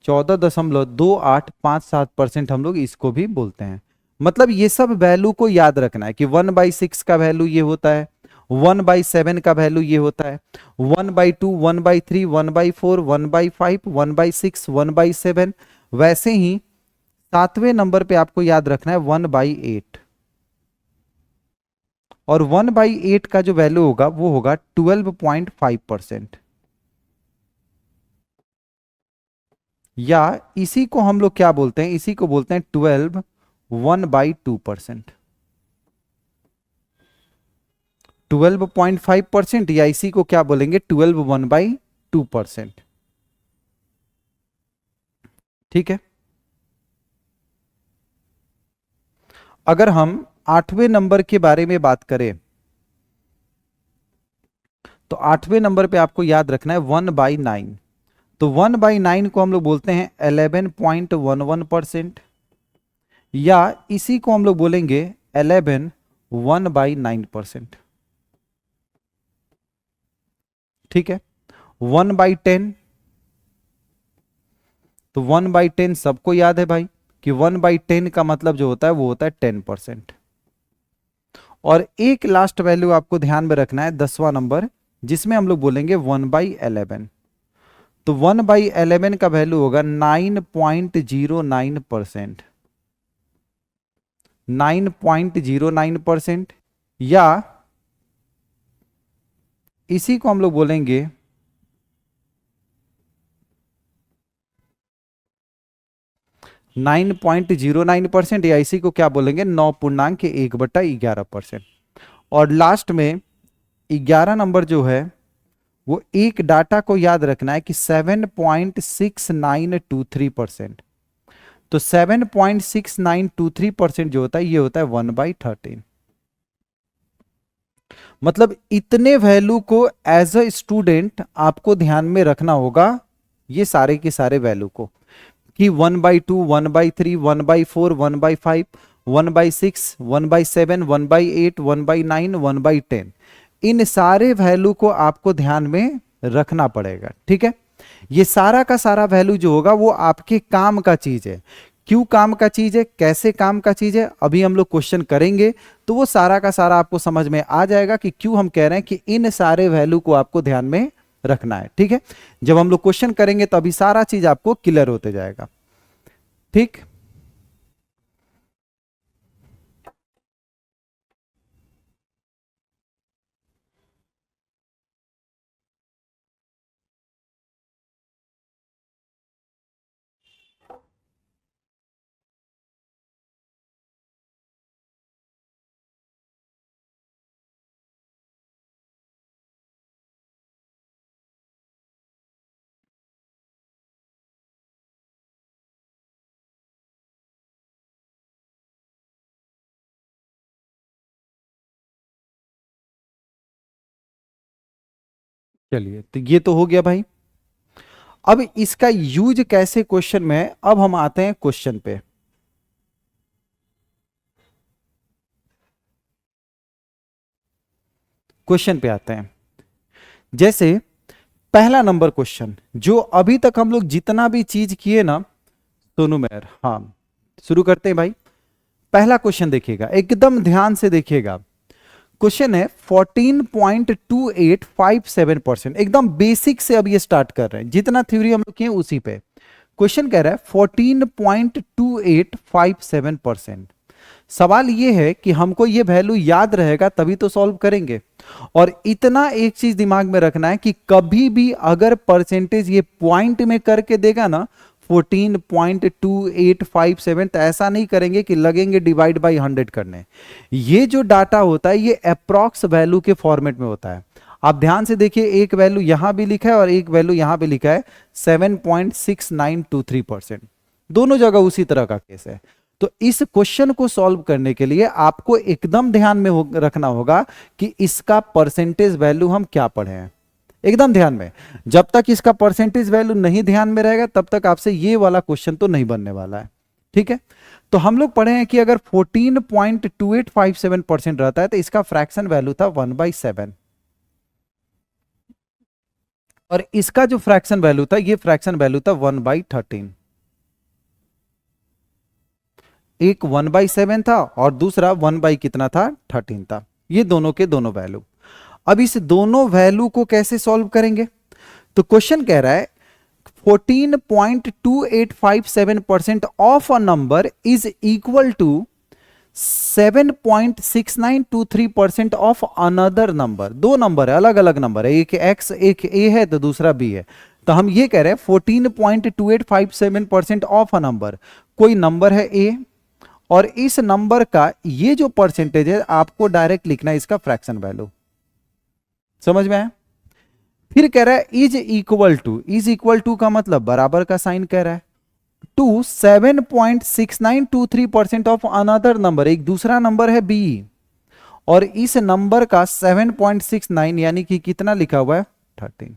14.2857% हम लोग इसको भी बोलते हैं। मतलब ये सब वैल्यू को याद रखना है कि 1/6 का वैल्यू ये होता है, 1/7 का वैल्यू ये होता है, 1/2, 1/3, 1/4, 1/5, 1/6, 1/7। वैसे ही सातवें नंबर पे आपको याद रखना है 1/8, और 1/8 का जो वैल्यू होगा वो होगा 12.5%, या इसी को हम लोग क्या बोलते हैं, इसी को बोलते हैं 12 1/2%। 12.5% या इसी को क्या बोलेंगे 12 1/2%। ठीक है, अगर हम आठवें नंबर के बारे में बात करें, तो आठवें नंबर पे आपको याद रखना है 1/9। तो 1/9 को हम लोग बोलते हैं 11.11%, या इसी को हम लोग बोलेंगे 11 1/9%। ठीक है। 1/10, तो 1/10 सबको याद है भाई कि 1/10 का मतलब जो होता है वो होता है 10%। और एक लास्ट वैल्यू आपको ध्यान में रखना है, 10वां नंबर, जिसमें हम लोग बोलेंगे 1/11। तो 1/11 का वैल्यू होगा 9.09%। 9.09%, या इसी को हम लोग बोलेंगे 9.09%, या इसी को क्या बोलेंगे 9.1/11%। और लास्ट में 11 नंबर जो है वो एक डाटा को याद रखना है कि 7.6923%। तो 7.6923% जो होता है ये होता है 1/13। मतलब इतने वैल्यू को एज अ स्टूडेंट आपको ध्यान में रखना होगा, ये सारे के सारे वैल्यू को, कि 1/2, 1/3, 1/4, 1/5, 1/6, 1/7, 1/8, 1/9, 1/10, इन सारे वैल्यू को आपको ध्यान में रखना पड़ेगा। ठीक है, ये सारा का सारा वैल्यू जो होगा वो आपके काम का चीज है। क्यों काम का चीज है, कैसे काम का चीज है, अभी हम लोग क्वेश्चन करेंगे तो वो सारा का सारा आपको समझ में आ जाएगा कि क्यों हम कह रहे हैं कि इन सारे वैल्यू को आपको ध्यान में रखना है। ठीक है, जब हम लोग क्वेश्चन करेंगे तो अभी सारा चीज आपको क्लियर होते जाएगा। ठीक, चलिए, तो ये तो हो गया भाई। अब इसका यूज कैसे क्वेश्चन में है, अब हम आते हैं क्वेश्चन पे। क्वेश्चन पे आते हैं। जैसे पहला नंबर क्वेश्चन, जो अभी तक हम लोग जितना भी चीज किए ना, सोनू मेहर, हाँ, शुरू करते हैं भाई। पहला क्वेश्चन देखिएगा, एकदम ध्यान से देखिएगा। क्वेश्चन है 14.2857%, एकदम बेसिक से अब ये स्टार्ट कर रहे हैं, जितना थ्योरी हम लोग किए उसी पे। क्वेश्चन कह रहा है 14.2857%। सवाल ये है कि हमको ये वैल्यू याद रहेगा तभी तो सॉल्व करेंगे। और इतना एक चीज दिमाग में रखना है कि कभी भी अगर परसेंटेज ये पॉइंट में करके देगा ना 14.2857, तो ऐसा नहीं करेंगे कि लगेंगे डिवाइड बाई 100 करने। ये जो डाटा होता है ये अप्रॉक्स वैल्यू के फॉर्मेट में होता है। आप ध्यान से देखिए, एक वैल्यू यहां भी लिखा है और एक वैल्यू यहां पे लिखा है 7.6923%, दोनों जगह उसी तरह का केस है। तो इस क्वेश्चन को सॉल्व करने के लिए आपको एकदम ध्यान में रखना होगा कि इसका परसेंटेज वैल्यू हम क्या पढ़े हैं, एकदम ध्यान में। जब तक इसका परसेंटेज वैल्यू नहीं ध्यान में रहेगा तब तक आपसे ये वाला क्वेश्चन तो नहीं बनने वाला है। ठीक है, तो हम लोग पढ़े हैं कि अगर 14.2857% रहता है तो इसका फ्रैक्शन वैल्यू था 1/7, और इसका जो फ्रैक्शन वैल्यू था ये फ्रैक्शन वैल्यू था 1/13। एक 1/7 था और दूसरा 1 कितना था 13 था, ये दोनों के दोनों वैल्यू। अब इस दोनों वैल्यू को कैसे सॉल्व करेंगे, तो क्वेश्चन कह रहा है 14.2857% of a number is equal to 7.6923% of another number. दो नंबर है, अलग अलग नंबर है, एक x एक a है तो दूसरा b है। तो हम ये कह रहे हैं 14.2857% ऑफ अ नंबर, कोई नंबर है a और इस नंबर का ये जो परसेंटेज है आपको डायरेक्ट लिखना है इसका फ्रैक्शन वैल्यू। समझ में आया? फिर कह रहा है इज इक्वल टू का मतलब बराबर का साइन कह रहा है, टू 7.6923% ऑफ अनदर नंबर, एक दूसरा नंबर है b, और इस नंबर का 7.69 यानी कि कितना लिखा हुआ है 13।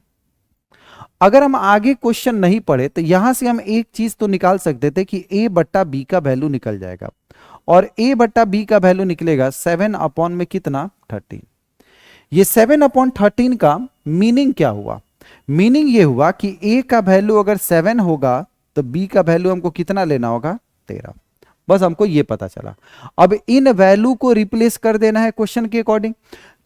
अगर हम आगे क्वेश्चन नहीं पढ़े तो यहां से हम एक चीज तो निकाल सकते थे कि a बट्टा b का वैल्यू निकल जाएगा, और a बट्टा b का वैल्यू निकलेगा 7 अपॉन में कितना 13। ये 7/13 का मीनिंग क्या हुआ? मीनिंग ये हुआ कि a का वैल्यू अगर 7 होगा तो b का वैल्यू हमको कितना लेना होगा? 13। बस हमको ये पता चला। अब इन वैल्यू को रिप्लेस कर देना है क्वेश्चन के अकॉर्डिंग।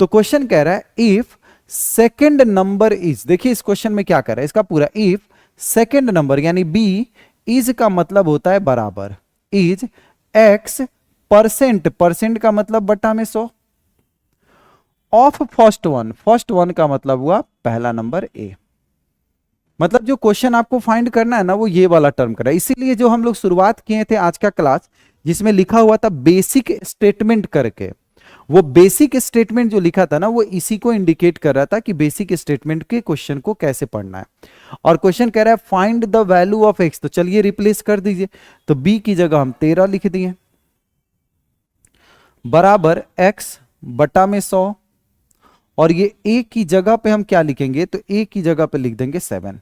तो क्वेश्चन कह रहा है इफ सेकंड नंबर इज, देखिए इस क्वेश्चन में क्या कर रहा है, इसका पूरा इफ सेकंड नंबर यानी b इज का मतलब होता है बराबर, इज x परसेंट, परसेंट का मतलब बटा में 100, ऑफ फर्स्ट वन का मतलब हुआ पहला नंबर a। मतलब जो क्वेश्चन आपको फाइंड करना है ना वो ये वाला टर्म कर रहा है। इसीलिए जो हम लोग शुरुआत किए थे आज का क्लास जिसमें लिखा हुआ था बेसिक स्टेटमेंट करके, वो बेसिक स्टेटमेंट जो लिखा था ना वो इसी को इंडिकेट कर रहा था कि बेसिक स्टेटमेंट के क्वेश्चन को कैसे पढ़ना है। और क्वेश्चन कह रहा है find the value of x, तो चलिए रिप्लेस कर दीजिए। तो बी की जगह हम 13 लिख दिए बराबर एक्स बटा में 100, और ये a की जगह पे हम क्या लिखेंगे? तो a की जगह पे लिख देंगे 7।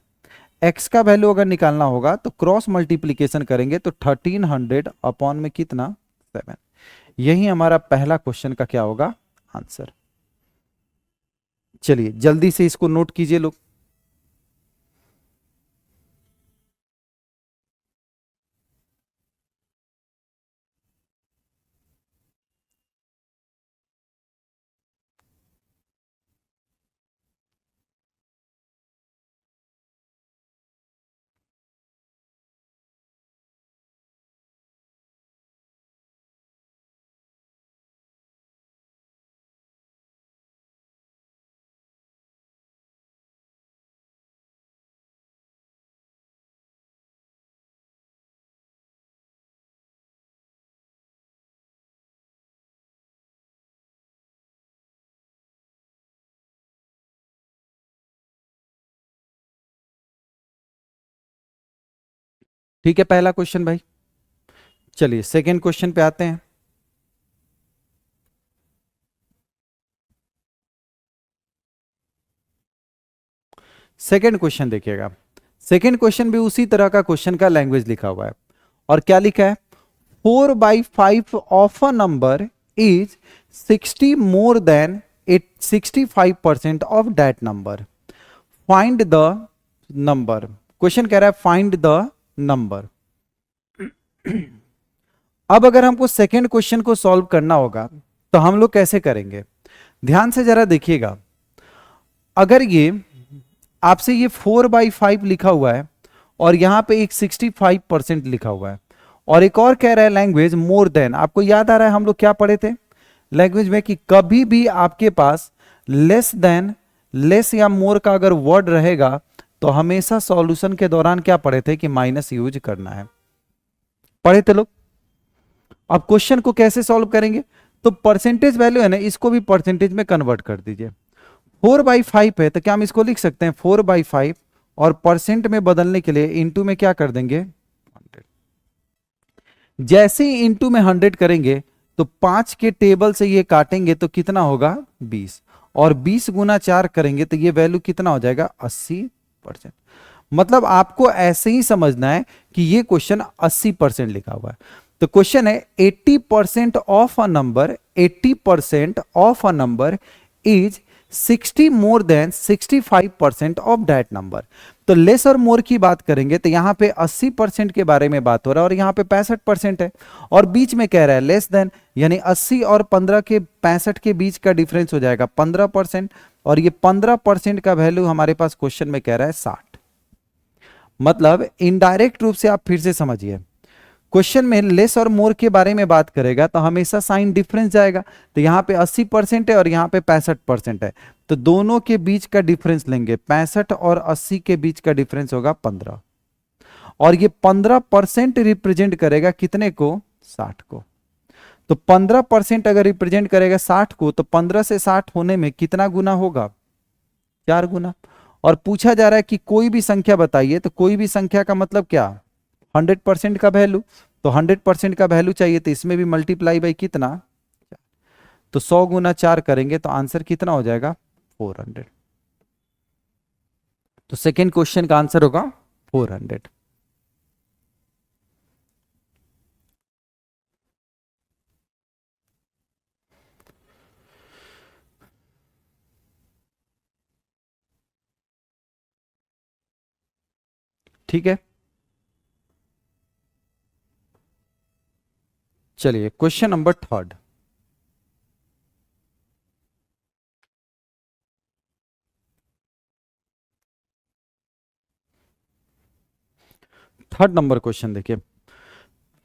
x का वैल्यू अगर निकालना होगा तो क्रॉस मल्टीप्लीकेशन करेंगे तो 1300 अपॉन में कितना? 7। यही हमारा पहला क्वेश्चन का क्या होगा? आंसर। चलिए जल्दी से इसको नोट कीजिए लोग। ठीक है पहला क्वेश्चन भाई। चलिए सेकेंड क्वेश्चन पे आते हैं। सेकेंड क्वेश्चन देखिएगा। सेकेंड क्वेश्चन भी उसी तरह का क्वेश्चन का लैंग्वेज लिखा हुआ है। और क्या लिखा है? 4/5 of a number is 60 more than 65% of that number, find the number. Question कह रहा है फाइंड द नंबर। अब अगर हमको सेकेंड क्वेश्चन को सॉल्व करना होगा तो हम लोग कैसे करेंगे? ध्यान से जरा देखिएगा। अगर ये आपसे ये 4/5 लिखा हुआ है और यहां पे एक 65% लिखा हुआ है, और एक और कह रहा है लैंग्वेज मोर देन। आपको याद आ रहा है हम लोग क्या पढ़े थे लैंग्वेज में कि कभी भी आपके पास लेस देन, लेस या मोर का अगर वर्ड रहेगा तो हमेशा सॉल्यूशन के दौरान क्या पढ़े थे कि माइनस यूज करना है। पढ़े थे लोग। अब क्वेश्चन को कैसे सॉल्व करेंगे? तो परसेंटेज वैल्यू है ना, इसको भी परसेंटेज में कन्वर्ट कर दीजिए। 4/5 है तो क्या हम इसको लिख सकते हैं 4/5, और परसेंट में बदलने के लिए इंटू में क्या कर देंगे 100। जैसे ही इंटू में 100 करेंगे तो 5 के टेबल से ये काटेंगे तो कितना होगा 20, और 20 गुना 4 करेंगे तो ये वैल्यू कितना हो जाएगा 80%। मतलब आपको ऐसे ही समझना है कि ये क्वेश्चन 80% लिखा हुआ है। तो क्वेश्चन है 80% of a number, 80% of a number is 60 more than 65% of that number. तो लेस और मोर की बात करेंगे तो यहां पे 80% के बारे में बात हो रहा है और यहां पे 65% है, और बीच में कह रहा है लेस देन, यानी 80 और 15 के 65 के बीच का डिफरेंस हो जाएगा 15%, और ये 15% का वैल्यू हमारे पास क्वेश्चन में कह रहा है 60। मतलब इनडायरेक्ट रूप से आप फिर से समझिए, क्वेश्चन में लेस और मोर के बारे में बात करेगा तो हमेशा साइन डिफरेंस जाएगा। तो यहां पे 80% है और यहां पे 65% है, तो दोनों के बीच का डिफरेंस लेंगे, 65 और 80 के बीच का डिफरेंस होगा 15, और ये 15% रिप्रेजेंट करेगा कितने को? 60 को। तो 15% अगर रिप्रेजेंट करेगा 60 को तो 15 से 60 होने में कितना गुना होगा? 4 गुना। और पूछा जा रहा है कि कोई भी संख्या बताइए, तो कोई भी संख्या का मतलब क्या? 100% का वैल्यू। तो 100% का वैल्यू चाहिए तो इसमें भी मल्टीप्लाई बाई कितना? तो 100 गुना 4 करेंगे तो आंसर कितना हो जाएगा? 400। तो सेकेंड क्वेश्चन का आंसर होगा 400। ठीक है, चलिए question number third. Third number question देखिए,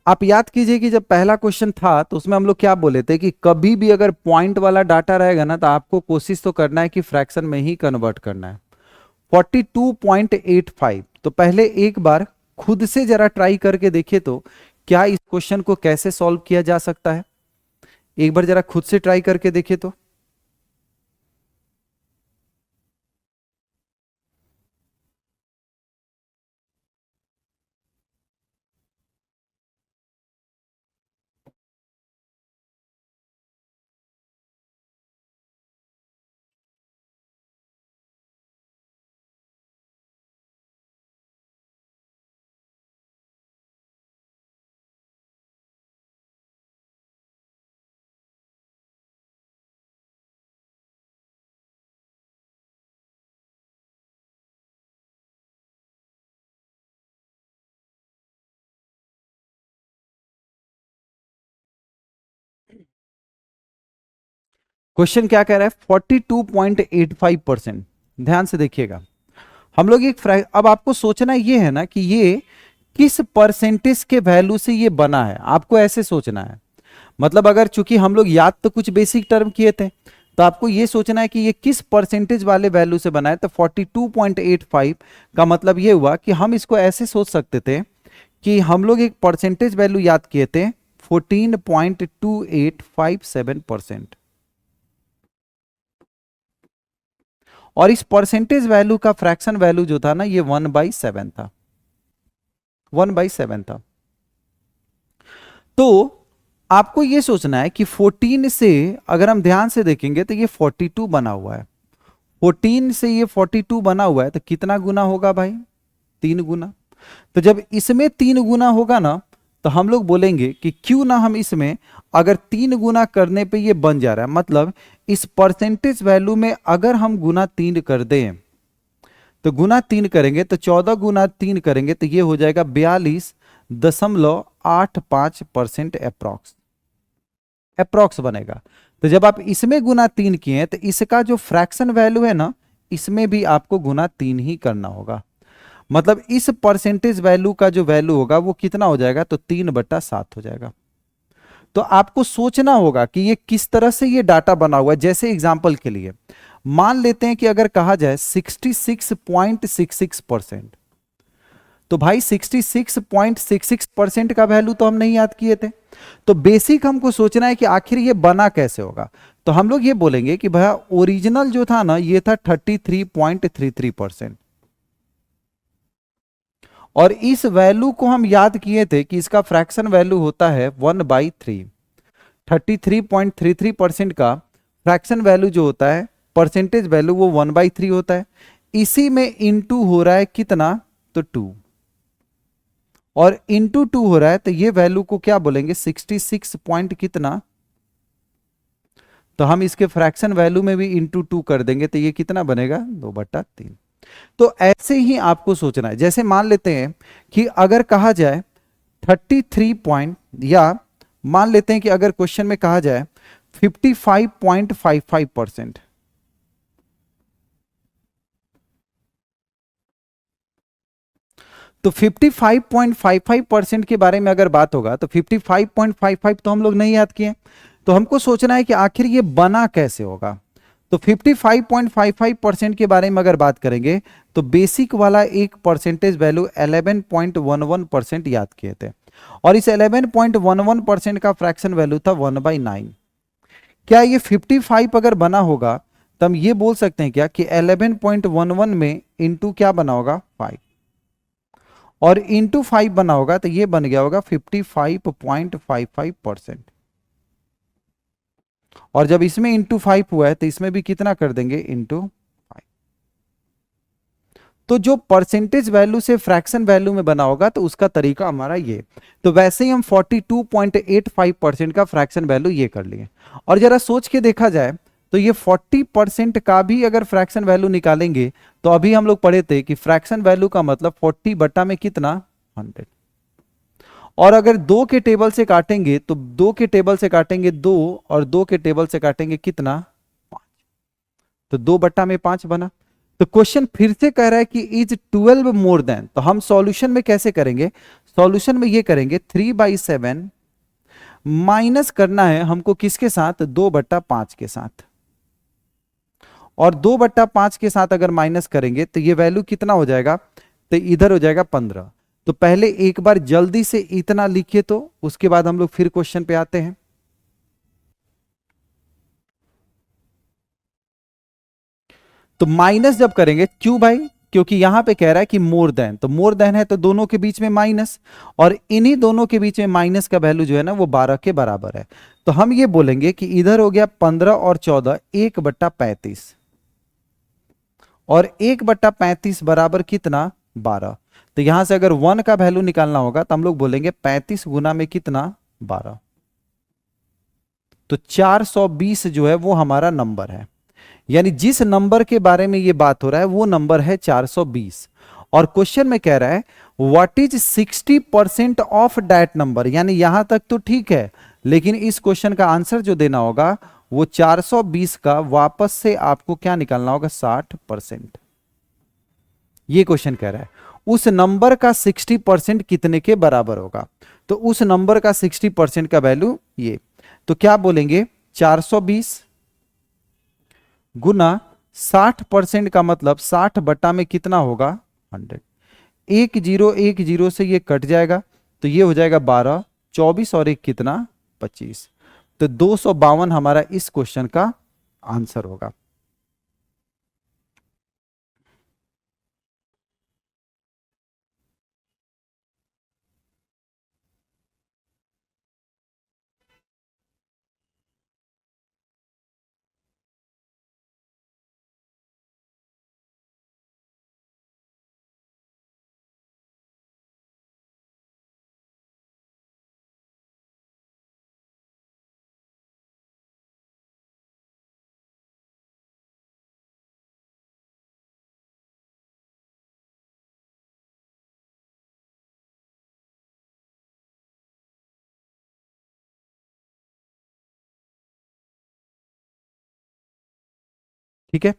आप याद कीजिए कि जब पहला क्वेश्चन था तो उसमें हम लोग क्या बोले थे कि कभी भी अगर पॉइंट वाला डाटा रहेगा ना तो आपको कोशिश तो करना है कि फ्रैक्शन में ही कन्वर्ट करना है। 42.85, तो पहले एक बार खुद से जरा ट्राई करके देखिए तो क्या इस क्वेश्चन को कैसे सॉल्व किया जा सकता है, एक बार जरा खुद से ट्राई करके देखिए तो। क्वेश्चन क्या कह रहा है, 42.85%। ध्यान से देखिएगा, हम लोग अब आपको सोचना ये है ना कि ये किस परसेंटेज के वैल्यू से ये बना है, आपको ऐसे सोचना है। मतलब अगर चूंकि हम लोग याद तो कुछ बेसिक टर्म किए थे, तो आपको ये सोचना है कि ये किस परसेंटेज वाले वैल्यू से बना है। तो 42.85 का मतलब ये हुआ कि हम इसको ऐसे सोच सकते थे कि हम लोग एक परसेंटेज वैल्यू याद किए थे 14.2857%, और इस परसेंटेज वैल्यू का फ्रैक्शन वैल्यू जो था ना ये 1/7 था, 1/7 था। तो आपको ये सोचना है कि 14 से अगर हम ध्यान से देखेंगे तो ये 42 बना हुआ है, 14 से ये 42 बना हुआ है, तो कितना गुना होगा भाई, 3 गुना। तो जब इसमें 3 गुना होगा ना तो हम लोग बोलेंगे कि क्यों ना हम इसमें अगर 3 गुना करने पे ये बन जा रहा है, मतलब इस परसेंटेज वैल्यू में अगर हम गुना 3 कर दें तो गुना 3 करेंगे तो 14 गुना 3 करेंगे तो ये हो जाएगा 42.85% अप्रॉक्स, अप्रॉक्स बनेगा। तो जब आप इसमें गुना 3 किए तो इसका जो फ्रैक्शन वैल्यू है ना इसमें भी आपको गुना 3 ही करना होगा। मतलब इस परसेंटेज वैल्यू का जो वैल्यू होगा वो कितना हो जाएगा, तो 3/7 हो जाएगा। तो आपको सोचना होगा कि ये किस तरह से ये डाटा बना हुआ है। जैसे एग्जांपल के लिए मान लेते हैं कि अगर कहा जाए 66.66%, तो भाई 66.66% का वैल्यू तो हम नहीं याद किए थे, तो बेसिक हमको सोचना है कि आखिर ये बना कैसे होगा। तो हम लोग ये बोलेंगे कि भैया ओरिजिनल जो था ना ये था 33.33%, और इस वैल्यू को हम याद किए थे कि इसका फ्रैक्शन वैल्यू होता है 1/3। 33.33% का फ्रैक्शन वैल्यू जो होता है परसेंटेज वैल्यू वो 1/3 होता है। इसी में इनटू हो रहा है कितना, तो 2, और इनटू 2 हो रहा है तो ये वैल्यू को क्या बोलेंगे 66 पॉइंट कितना, तो हम इसके फ्रैक्शन वैल्यू में भी इनटू 2 कर देंगे तो ये कितना बनेगा 2/3। तो ऐसे ही आपको सोचना है। जैसे मान लेते हैं कि अगर कहा जाए 33 पॉइंट, या मान लेते हैं कि अगर क्वेश्चन में कहा जाए 55.55%, तो 55.55% के बारे में अगर बात होगा तो 55.55 तो हम लोग नहीं याद किए, तो हमको सोचना है कि आखिर ये बना कैसे होगा। तो 55.55% के बारे में अगर बात करेंगे तो बेसिक वाला एक परसेंटेज वैल्यू 11.11% याद किए थे, और इस 11.11% का फ्रैक्शन वैल्यू था 1/9। क्या ये 55 अगर बना होगा तो हम ये बोल सकते हैं क्या कि 11.11 में इंटू क्या बना होगा 5, और इंटू 5 बना होगा तो ये बन गया होगा 55.55%, और जब इसमें इंटू 5 हुआ है तो इसमें भी कितना कर देंगे इंटू 5। तो जो परसेंटेज वैल्यू से फ्रैक्शन वैल्यू में बना होगा तो उसका तरीका हमारा ये। तो वैसे ही हम 42.85% का फ्रैक्शन वैल्यू ये कर लिए। और जरा सोच के देखा जाए तो ये 40% का भी अगर फ्रैक्शन वैल्यू निकालेंगे तो अभी हम लोग पढ़े थे कि फ्रैक्शन वैल्यू का मतलब 40 बटा में कितना 100। और अगर दो के टेबल से काटेंगे तो दो के टेबल से काटेंगे दो, और दो के टेबल से काटेंगे कितना 5, तो 2/5 बना। तो क्वेश्चन फिर से कह रहा है कि इज 12 मोर देन, तो हम सॉल्यूशन में कैसे करेंगे, सॉल्यूशन में ये करेंगे 3/7 माइनस करना है हमको किसके साथ, 2/5 के साथ, और 2/5 के साथ अगर माइनस करेंगे तो ये वैल्यू कितना हो जाएगा, तो इधर हो जाएगा 15। तो पहले एक बार जल्दी से इतना लिखिए, तो उसके बाद हम लोग फिर क्वेश्चन पे आते हैं। तो माइनस जब करेंगे, क्यों भाई, क्योंकि यहां पे कह रहा है कि मोर देन, तो मोर देन है तो दोनों के बीच में माइनस, और इन्हीं दोनों के बीच में माइनस का वैल्यू जो है ना वो 12 के बराबर है। तो हम ये बोलेंगे कि इधर हो गया 15 और 14 1/35, और 1/35 बराबर कितना 12। तो यहां से अगर 1 का वैल्यू निकालना होगा तो हम लोग बोलेंगे 35 गुना में कितना 12, तो 420 जो है वो हमारा नंबर है। यानी जिस नंबर के बारे में ये बात हो रहा है वो नंबर है 420। और क्वेश्चन में कह रहा है what is 60% of that number, यानी यहां तक तो ठीक है, लेकिन इस क्वेश्चन का आंसर जो देना होगा वो 420 का वापस से आपको क्या निकालना होगा 60%। ये क्वेश्चन कह रहा है उस नंबर का 60% कितने के बराबर होगा, तो उस नंबर का 60% का वैल्यू ये, तो क्या बोलेंगे 420 गुना 60% का मतलब 60 में कितना होगा 100। एक जीरो से ये कट जाएगा, तो ये हो जाएगा 12, 24 और एक कितना 25, तो 252 हमारा इस क्वेश्चन का आंसर होगा। ठीक है,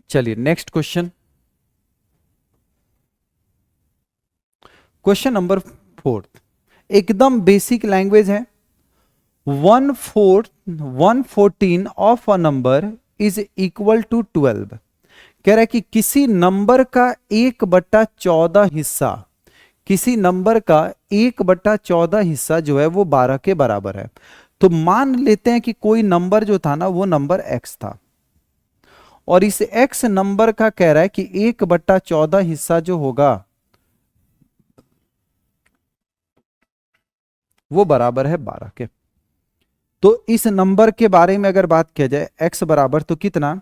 चलिए नेक्स्ट क्वेश्चन, क्वेश्चन नंबर 4, एकदम बेसिक लैंग्वेज है। 1/14 of a number is equal to 12। कह रहा है कि किसी नंबर का 1/14 हिस्सा, किसी नंबर का 1/14 हिस्सा जो है वो 12 के बराबर है। तो मान लेते हैं कि कोई नंबर जो था ना वो नंबर x था, और इस x नंबर का कह रहा है कि 1/14 हिस्सा जो होगा वो बराबर है 12 के। तो इस नंबर के बारे में अगर बात किया जाए x बराबर तो कितना,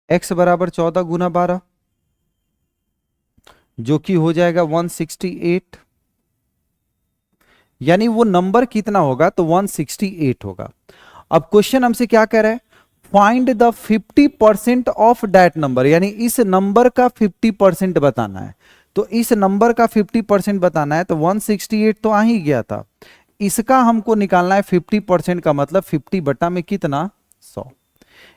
x बराबर 14 गुना 12, जो कि हो जाएगा 168। यानी वो नंबर कितना होगा, तो 168 होगा। अब क्वेश्चन हमसे क्या कह रहा है, find the 50% of that number, यानी इस नंबर का 50% बताना है। तो इस नंबर का 50% बताना है, तो 168 तो आ ही गया था, इसका हमको निकालना है 50% का मतलब 50 बटा में कितना 100।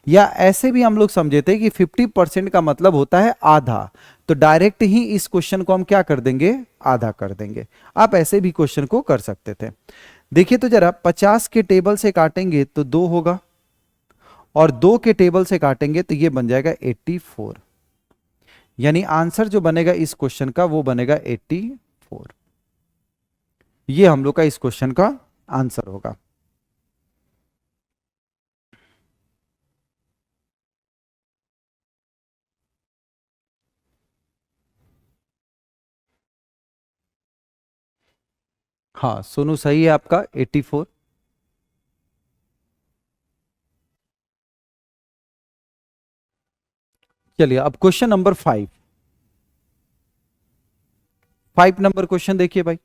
या ऐसे भी हम लोग समझे थे कि 50% का मतलब होता है आधा, तो डायरेक्ट ही इस क्वेश्चन को हम क्या कर देंगे, आधा कर देंगे। आप ऐसे भी क्वेश्चन को कर सकते थे। देखिए तो जरा 50 के टेबल से काटेंगे तो 2 होगा, और 2 के टेबल से काटेंगे तो ये बन जाएगा 84। यानी आंसर जो बनेगा इस क्वेश्चन का वो बनेगा 84। ये हम लोग का इस क्वेश्चन का आंसर होगा। हाँ सोनू सही है आपका 84। चलिए अब क्वेश्चन नंबर 5, 5 नंबर क्वेश्चन देखिए भाई।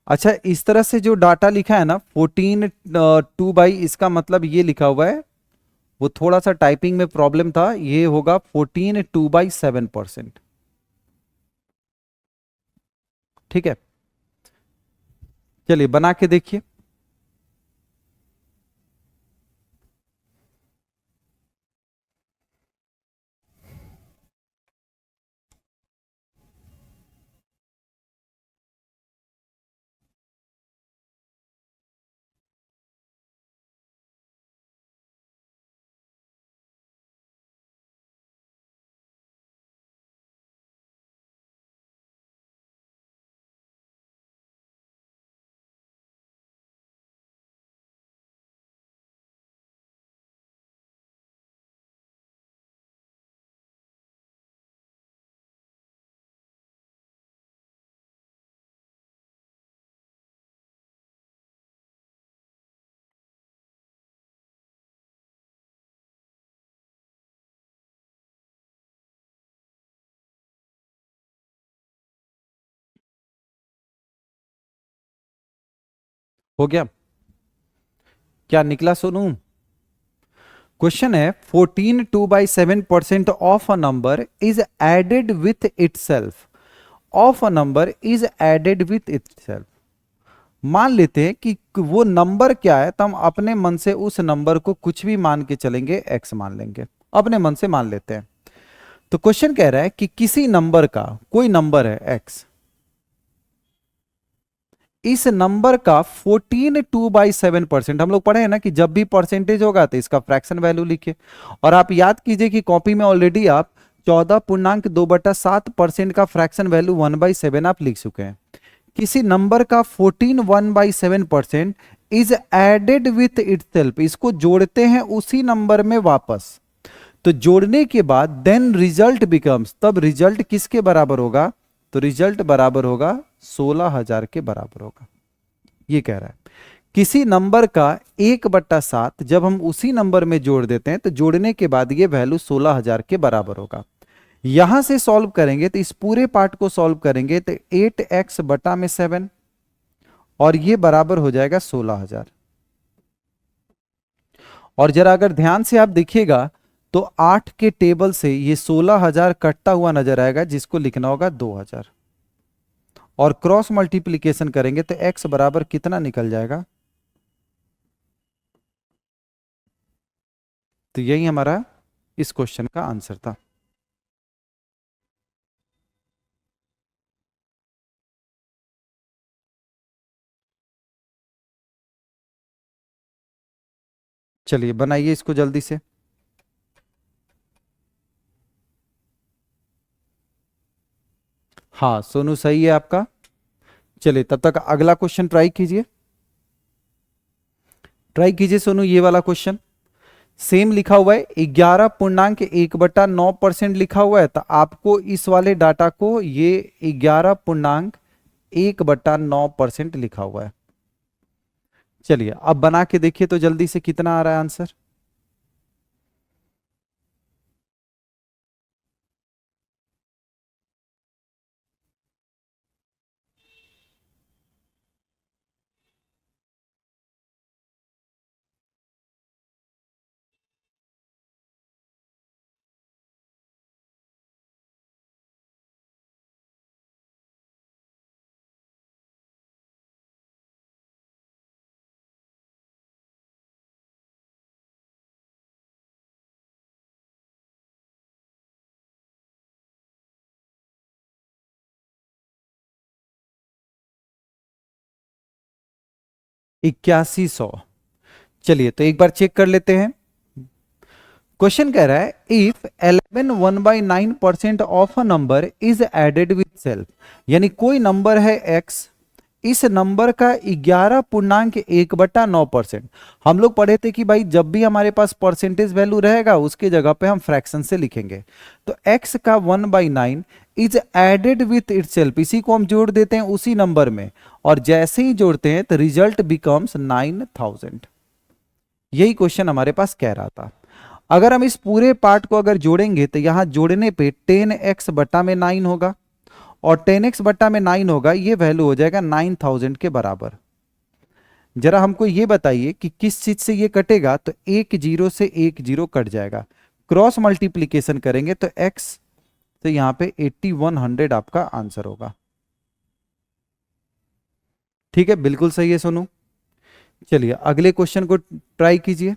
अच्छा, इस तरह से जो डाटा लिखा है ना 14/2, इसका मतलब ये लिखा हुआ है, वो थोड़ा सा टाइपिंग में प्रॉब्लम था, ये होगा 14/2/7%। ठीक है, चलिए बना के देखिए। हो गया? क्या निकला सोनू? क्वेश्चन है 14/2/7% of a number is added with itself, of a number is added with itself. मान लेते हैं कि वो नंबर क्या है, तो हम अपने मन से उस नंबर को कुछ भी मान के चलेंगे, एक्स मान लेंगे, अपने मन से मान लेते हैं। तो क्वेश्चन कह रहा है कि किसी नंबर का, कोई नंबर है एक्स, इस नंबर का 14/2/7%, हम लोग पढ़े हैं ना कि जब भी परसेंटेज होगा तो इसका फ्रैक्शन वैल्यू लिखिए। और आप याद कीजिए कि कॉपी में ऑलरेडी आप 14.2/7% का फ्रैक्शन वैल्यू 1/7 आप लिख चुके हैं। किसी नंबर का 14/1/7% इज एडेड विथ इटसेल्फ, इसको जोड़ते हैं उसी नंबर में वापस। तो जोड़ने के बाद देन रिजल्ट बिकम्स, तब रिजल्ट किसके बराबर होगा? तो रिजल्ट बराबर होगा 16,000 के बराबर होगा। ये कह रहा है किसी नंबर का 1/7 जब हम उसी नंबर में जोड़ देते हैं तो जोड़ने के बाद ये वैल्यू 16,000 के बराबर होगा। यहां से सॉल्व करेंगे तो इस पूरे पार्ट को सॉल्व करेंगे तो 8x/7 और ये बराबर हो जाएगा 16,000। और जरा अगर ध्यान से आप देखिएगा तो 8 के टेबल से ये 16,000 कटता हुआ नजर आएगा, जिसको लिखना होगा 2,000। और क्रॉस मल्टीप्लीकेशन करेंगे तो x बराबर कितना निकल जाएगा? तो यही हमारा इस क्वेश्चन का आंसर था। चलिए बनाइए इसको जल्दी से। हाँ सोनू सही है आपका। चलिए तब तक अगला क्वेश्चन ट्राई कीजिए, ट्राई कीजिए सोनू, ये वाला क्वेश्चन सेम लिखा हुआ है, 11.1/9% लिखा हुआ है। तो आपको इस वाले डाटा को ये 11.1/9% लिखा हुआ है। चलिए अब बना के देखिए तो जल्दी से कितना आ रहा है आंसर। इक्यासी सौ। चलिए तो एक बार चेक कर लेते हैं। क्वेश्चन कह रहा है if 11 1/9% of a number is added with self, यानी कोई नंबर है x, इस नंबर का 11.1/9%। हम लोग पढ़े थे कि भाई जब भी हमारे पास परसेंटेज वैल्यू रहेगा उसके जगह पे हम फ्रैक्शन से लिखेंगे। तो x का 1/9 इज एडेड विथ इटसेल्फ, इसी को हम जोड़ देते हैं उसी नंबर में, और जैसे ही जोड़ते हैं तो रिजल्ट बिकम्स 9,000। यही क्वेश्चन हमारे पास कह रहा था। अगर हम इस पूरे पार्ट को अगर जोड़ेंगे तो यहां जोड़ने पे 10x/9 होगा, और 10x बट्टा में 9 होगा, ये वैल्यू हो जाएगा 9000 के बराबर। जरा हमको ये बताइए कि किस चीज से ये कटेगा, तो एक जीरो से एक जीरो कट जाएगा, क्रॉस मल्टीप्लीकेशन करेंगे तो x, तो यहां पे 8100 आपका आंसर होगा। ठीक है, बिल्कुल सही है सोनू। चलिए अगले क्वेश्चन को ट्राई कीजिए।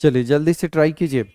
चलिए जल्दी से ट्राई कीजिए।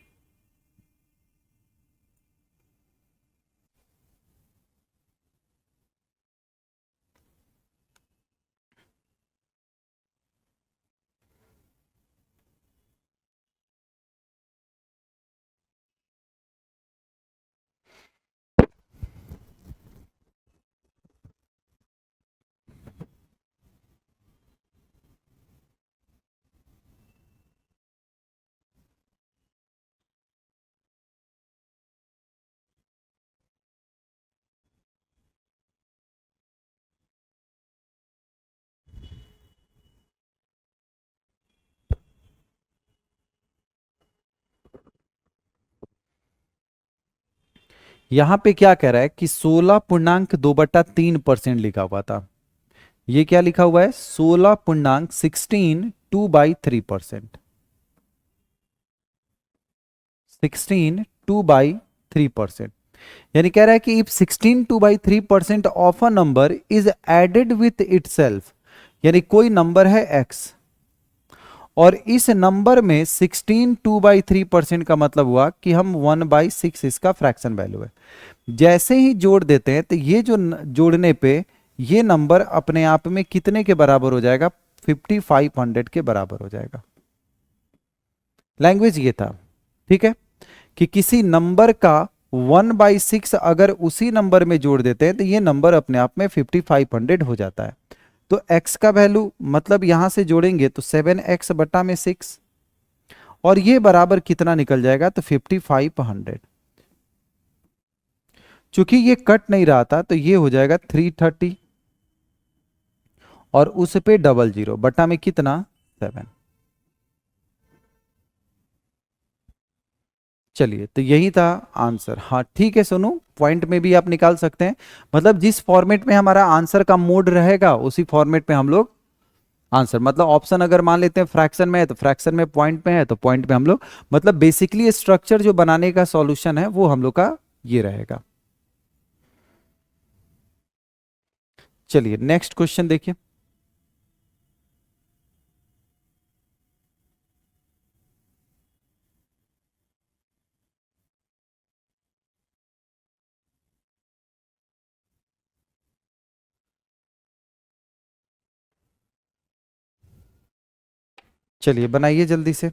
यहां पे क्या कह रहा है कि 16.2/3% लिखा हुआ था। ये क्या लिखा हुआ है, 16.2/3%। 16.2/3%, यानी कह रहा है कि if 16.2/3% of a number is added with itself, यानी कोई नंबर है x और इस नंबर में 16.2/3% का मतलब हुआ कि हम 1/6 इसका फ्रैक्शन वैल्यू है। जैसे ही जोड़ देते हैं तो ये जो जोड़ने पे ये नंबर अपने आप में कितने के बराबर हो जाएगा, 5500 के बराबर हो जाएगा। लैंग्वेज ये था, ठीक है, कि किसी नंबर का 1/6 अगर उसी नंबर में जोड़ देते हैं तो ये नंबर अपने आप में 5500 हो जाता है। तो x का वैल्यू मतलब यहां से जोड़ेंगे तो 7x बटा में 6, और ये बराबर कितना निकल जाएगा, तो 5500। चूंकि ये कट नहीं रहा था तो ये हो जाएगा 330 और उस पे 00 बटा में कितना 7। चलिए तो यही था आंसर। हाँ ठीक है सोनू, पॉइंट में भी आप निकाल सकते हैं, मतलब जिस फॉर्मेट में हमारा आंसर का मोड रहेगा उसी फॉर्मेट में हम लोग आंसर, मतलब ऑप्शन अगर मान लेते हैं फ्रैक्शन में है तो फ्रैक्शन में, पॉइंट में है तो पॉइंट में हम लोग, मतलब बेसिकली स्ट्रक्चर जो बनाने का सॉल्यूशन है वो हम लोग का ये रहेगा। चलिए नेक्स्ट क्वेश्चन देखिए। चलिए बनाइए जल्दी से।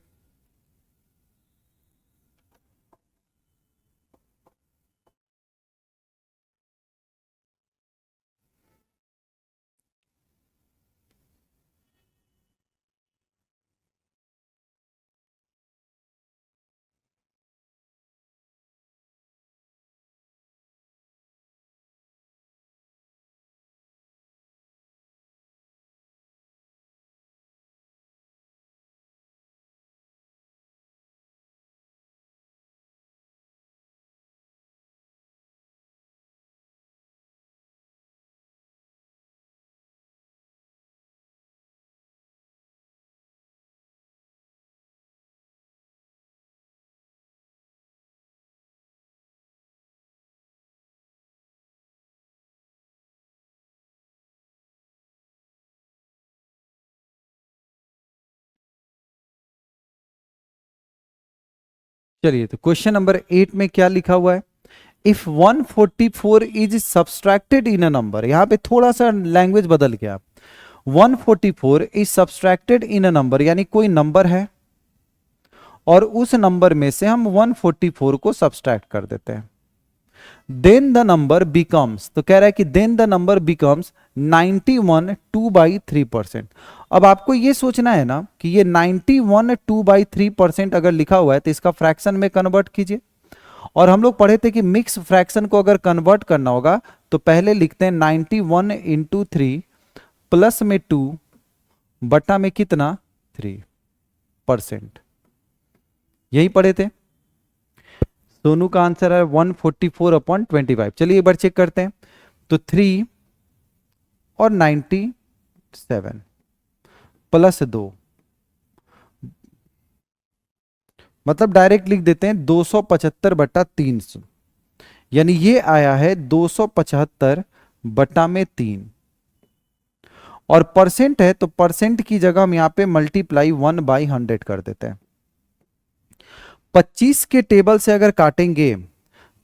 चलिए, तो क्वेश्चन नंबर 8 में क्या लिखा हुआ है? If 144 is subtracted in a number, यहां पे थोड़ा सा लैंग्वेज बदल गया। 144 is subtracted in a number, यानी कोई नंबर है और उस नंबर में से हम 144 को सब्सट्रैक्ट कर देते हैं। देन द नंबर बिकम्स, तो कह रहा है कि देन द नंबर बिकम्स 91 2/3%। अब आपको ये सोचना है ना कि ये 91 2/3% अगर लिखा हुआ है तो इसका फ्रैक्शन में कन्वर्ट कीजिए। और हम लोग पढ़े थे कि मिक्स फ्रैक्शन को अगर कन्वर्ट करना होगा तो पहले लिखते हैं 91 इंटू 3 प्लस में 2 बटा में कितना 3%, यही पढ़े थे। सोनू का आंसर है 144/25। चलिए एक बार चेक करते हैं। तो 3 और 97 प्लस 2, मतलब डायरेक्ट लिख देते हैं 275/300, यानी ये आया है 275/3। और परसेंट है तो परसेंट की जगह हम यहां पे मल्टीप्लाई 1/100 कर देते हैं। 25 के टेबल से अगर काटेंगे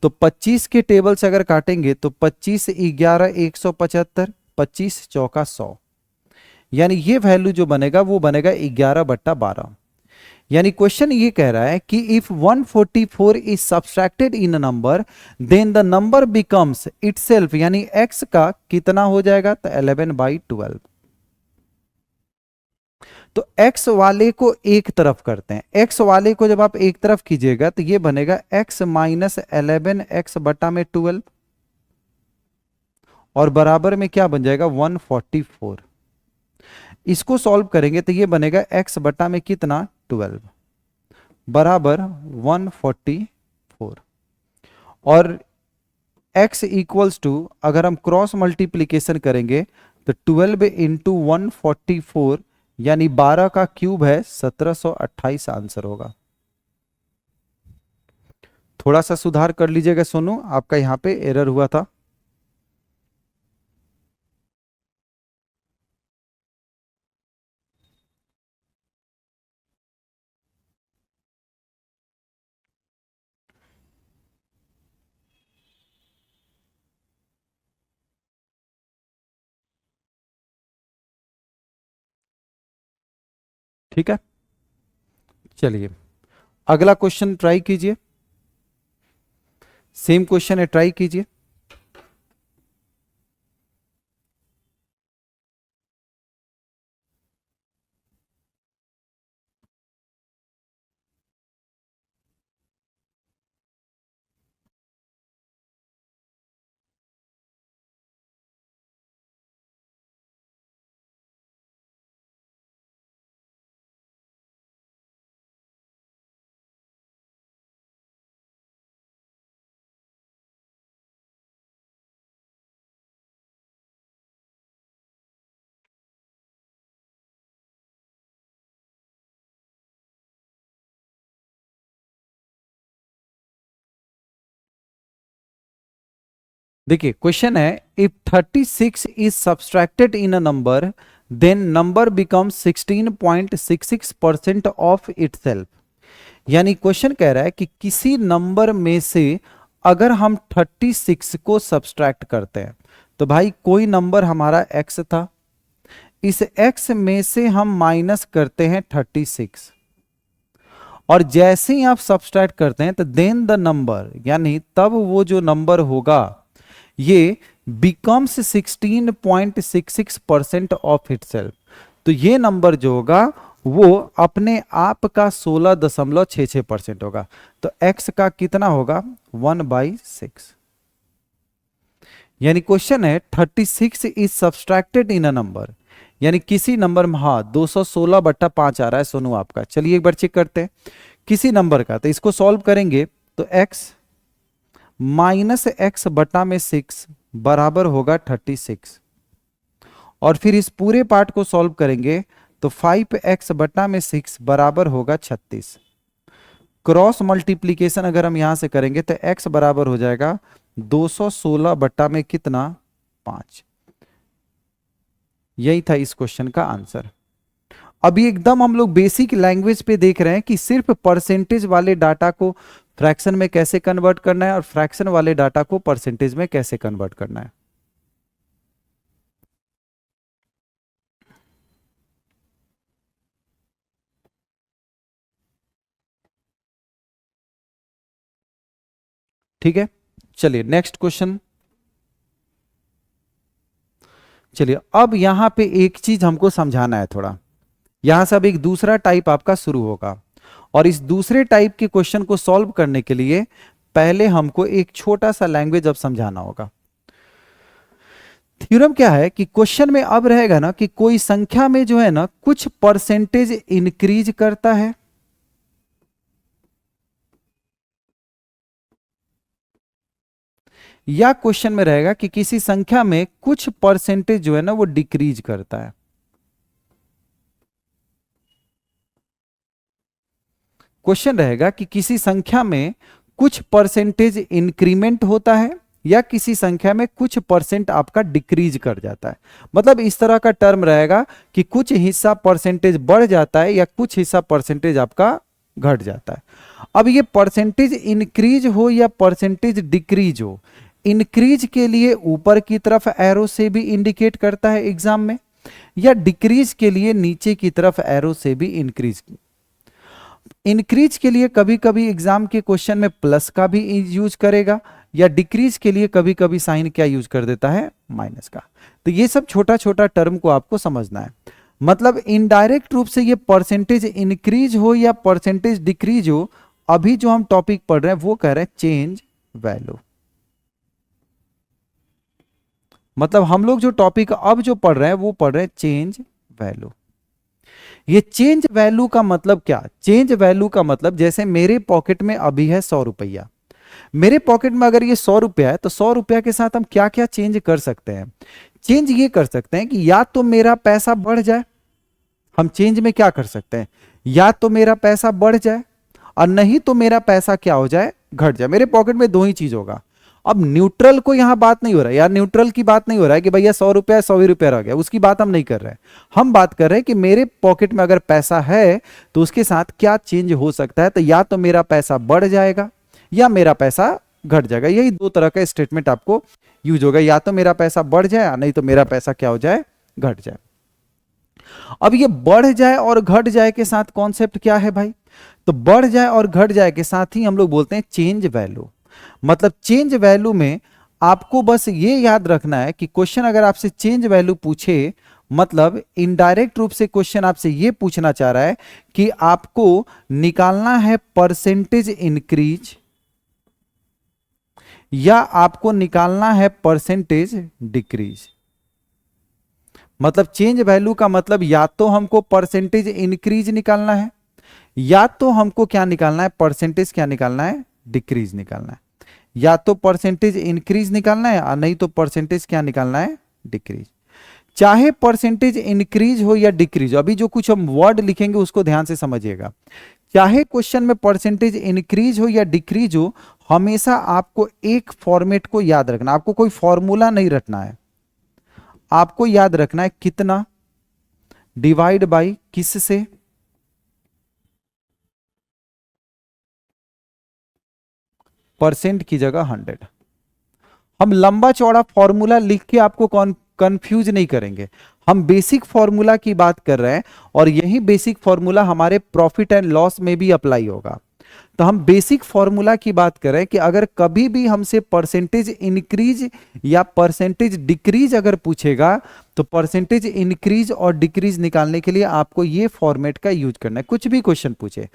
तो 25 के टेबल से अगर काटेंगे तो 25 11 175, 25 चौका 100, यानी ये वैल्यू जो बनेगा वो बनेगा 11/12। यानी क्वेश्चन ये कह रहा है कि if 144 is subtracted in a number then the number becomes itself, यानी x का कितना हो जाएगा? तो 11/12। तो x वाले को एक तरफ करते हैं। x वाले को जब आप एक तरफ कीजिएगा तो ये बनेगा x माइनस 11x बटा में 12 और बराबर में क्या बन जाएगा 144। इसको सॉल्व करेंगे तो ये बनेगा x बटा में कितना 12 बराबर 144। और x इक्वल्स टू, अगर हम क्रॉस मल्टीप्लीकेशन करेंगे तो 12 इंटू 144 यानी 12 का क्यूब है 1728 आंसर होगा। थोड़ा सा सुधार कर लीजिएगा सोनू, आपका यहां पे एरर हुआ था। ठीक है, चलिए अगला क्वेश्चन ट्राई कीजिए। सेम क्वेश्चन है, ट्राई कीजिए। देखिए क्वेश्चन है, if 36 is subtracted in a number then number becomes 16.66% of itself. यानी क्वेश्चन कह रहा है कि किसी नंबर में से अगर हम 36 को सब्सट्रैक्ट करते हैं तो भाई कोई नंबर हमारा x था, इस x में से हम माइनस करते हैं 36 और जैसे ही आप सब्सट्रैक्ट करते हैं तो देन द नंबर, यानी तब वो जो नंबर होगा ये बिकम्स 16.66% ऑफ इटसेल्फ। तो ये नंबर जो होगा वो अपने आप का 16.66% होगा। तो x का कितना होगा 1/6। यानी क्वेश्चन है 36 is subtracted in a number, यानी किसी नंबर में, हाँ 216/5 आ रहा है सोनू आपका। चलिए एक बार चेक करते हैं किसी नंबर का, तो इसको सॉल्व करेंगे तो x माइनस x बटा में 6 बराबर होगा 36 और फिर इस पूरे पार्ट को सॉल्व करेंगे तो 5x बटा में 6 बराबर होगा 36। क्रॉस मल्टीप्लीकेशन अगर हम यहां से करेंगे तो x बराबर हो जाएगा 216 बटा में कितना 5। यही था इस क्वेश्चन का आंसर। अभी एकदम हम लोग बेसिक लैंग्वेज पे देख रहे हैं कि सिर्फ परसेंटेज वाले डाटा को फ्रैक्शन में कैसे कन्वर्ट करना है और फ्रैक्शन वाले डाटा को परसेंटेज में कैसे कन्वर्ट करना है। ठीक है, चलिए नेक्स्ट क्वेश्चन। चलिए अब यहां पे एक चीज हमको समझाना है थोड़ा। यहां से अब एक दूसरा टाइप आपका शुरू होगा और इस दूसरे टाइप के क्वेश्चन को सॉल्व करने के लिए पहले हमको एक छोटा सा लैंग्वेज अब समझाना होगा। थ्योरम क्या है कि क्वेश्चन में अब रहेगा ना कि कोई संख्या में जो है ना कुछ परसेंटेज इंक्रीज करता है या क्वेश्चन में रहेगा कि किसी संख्या में कुछ परसेंटेज जो है ना वो डिक्रीज करता है। क्वेश्चन रहेगा कि किसी संख्या में कुछ परसेंटेज इंक्रीमेंट होता है या किसी संख्या में कुछ परसेंट आपका डिक्रीज कर जाता है। मतलब इस तरह का टर्म रहेगा कि कुछ हिस्सा परसेंटेज बढ़ जाता है या कुछ हिस्सा परसेंटेज आपका घट जाता है। अब ये परसेंटेज इंक्रीज हो या परसेंटेज डिक्रीज हो, इंक्रीज के लिए ऊपर की तरफ एरो से भी इंडिकेट करता है एग्जाम में, या डिक्रीज के लिए नीचे की तरफ एरो से भी इंक्रीज के लिए कभी कभी एग्जाम के क्वेश्चन में प्लस का भी यूज करेगा, या डिक्रीज के लिए कभी कभी साइन क्या यूज कर देता है, माइनस का। तो ये सब छोटा छोटा टर्म को आपको समझना है। मतलब इनडायरेक्ट रूप से ये परसेंटेज इंक्रीज हो या परसेंटेज डिक्रीज हो, अभी जो हम टॉपिक पढ़ रहे हैं वो कह रहे हैं चेंज वैल्यू। मतलब हम लोग जो टॉपिक अब जो पढ़ रहे हैं वो पढ़ रहे हैं चेंज वैल्यू। ये चेंज वैल्यू का मतलब क्या? चेंज वैल्यू का मतलब जैसे मेरे पॉकेट में अभी है 100 रुपया, मेरे पॉकेट में अगर ये 100 रुपया है तो 100 रुपया के साथ हम क्या क्या चेंज कर सकते हैं? चेंज ये कर सकते हैं कि या तो मेरा पैसा बढ़ जाए, हम चेंज में क्या कर सकते हैं, या तो मेरा पैसा बढ़ जाए और नहीं तो मेरा पैसा क्या हो जाए, घट जाए। मेरे पॉकेट में दो ही चीज होगा। अब न्यूट्रल को यहां बात नहीं हो रहा है यार, न्यूट्रल की बात नहीं हो रहा है कि भैया 100 रुपया 100 ही रुपया रह गया, उसकी बात हम नहीं कर रहे हैं। हम बात कर रहे हैं कि मेरे पॉकेट में अगर पैसा है तो उसके साथ क्या चेंज हो सकता है। तो या तो मेरा पैसा बढ़ जाएगा या मेरा पैसा घट जाएगा। यही दो तरह का स्टेटमेंट आपको यूज होगा, या तो मेरा पैसा बढ़ जाए नहीं तो मेरा पैसा क्या हो जाए, घट जाए। अब ये बढ़ जाए और घट जाए के साथ कॉन्सेप्ट क्या है भाई? तो बढ़ जाए और घट जाए के साथ ही हम लोग बोलते हैं चेंज वैल्यू। मतलब चेंज वैल्यू में आपको बस ये याद रखना है कि क्वेश्चन अगर आपसे चेंज वैल्यू पूछे, मतलब इनडायरेक्ट रूप से क्वेश्चन आपसे ये पूछना चाह रहा है कि आपको निकालना है परसेंटेज इंक्रीज या आपको निकालना है परसेंटेज डिक्रीज। मतलब चेंज वैल्यू का मतलब या तो हमको परसेंटेज इंक्रीज निकालना है या तो हमको क्या निकालना है, परसेंटेज क्या निकालना है, डिक्रीज निकालना है। या तो परसेंटेज इंक्रीज निकालना है और नहीं तो परसेंटेज क्या निकालना है, डिक्रीज। चाहे परसेंटेज इंक्रीज हो या डिक्रीज, अभी जो कुछ हम वर्ड लिखेंगे उसको ध्यान से समझिएगा। चाहे क्वेश्चन में परसेंटेज इंक्रीज हो या डिक्रीज हो, हमेशा आपको एक फॉर्मेट को याद रखना। आपको कोई फॉर्मूला नहीं रटना है, आपको याद रखना है कितना डिवाइड बाई किस से, परसेंट की जगह 100। हम लंबा चौड़ा फॉर्मूला लिख के आपको कंफ्यूज नहीं करेंगे। हम बेसिक फॉर्मूला की बात कर रहे हैं और यही बेसिक फॉर्मूला हमारे प्रॉफिट एंड लॉस में भी अप्लाई होगा। तो हम बेसिक फॉर्मूला की बात कर रहे हैं कि अगर कभी भी हमसे परसेंटेज इंक्रीज या परसेंटेज डिक्रीज अगर पूछेगा तो परसेंटेज इंक्रीज और डिक्रीज निकालने के लिए आपको ये फॉर्मेट का यूज करना है। कुछ भी क्वेश्चन पूछे,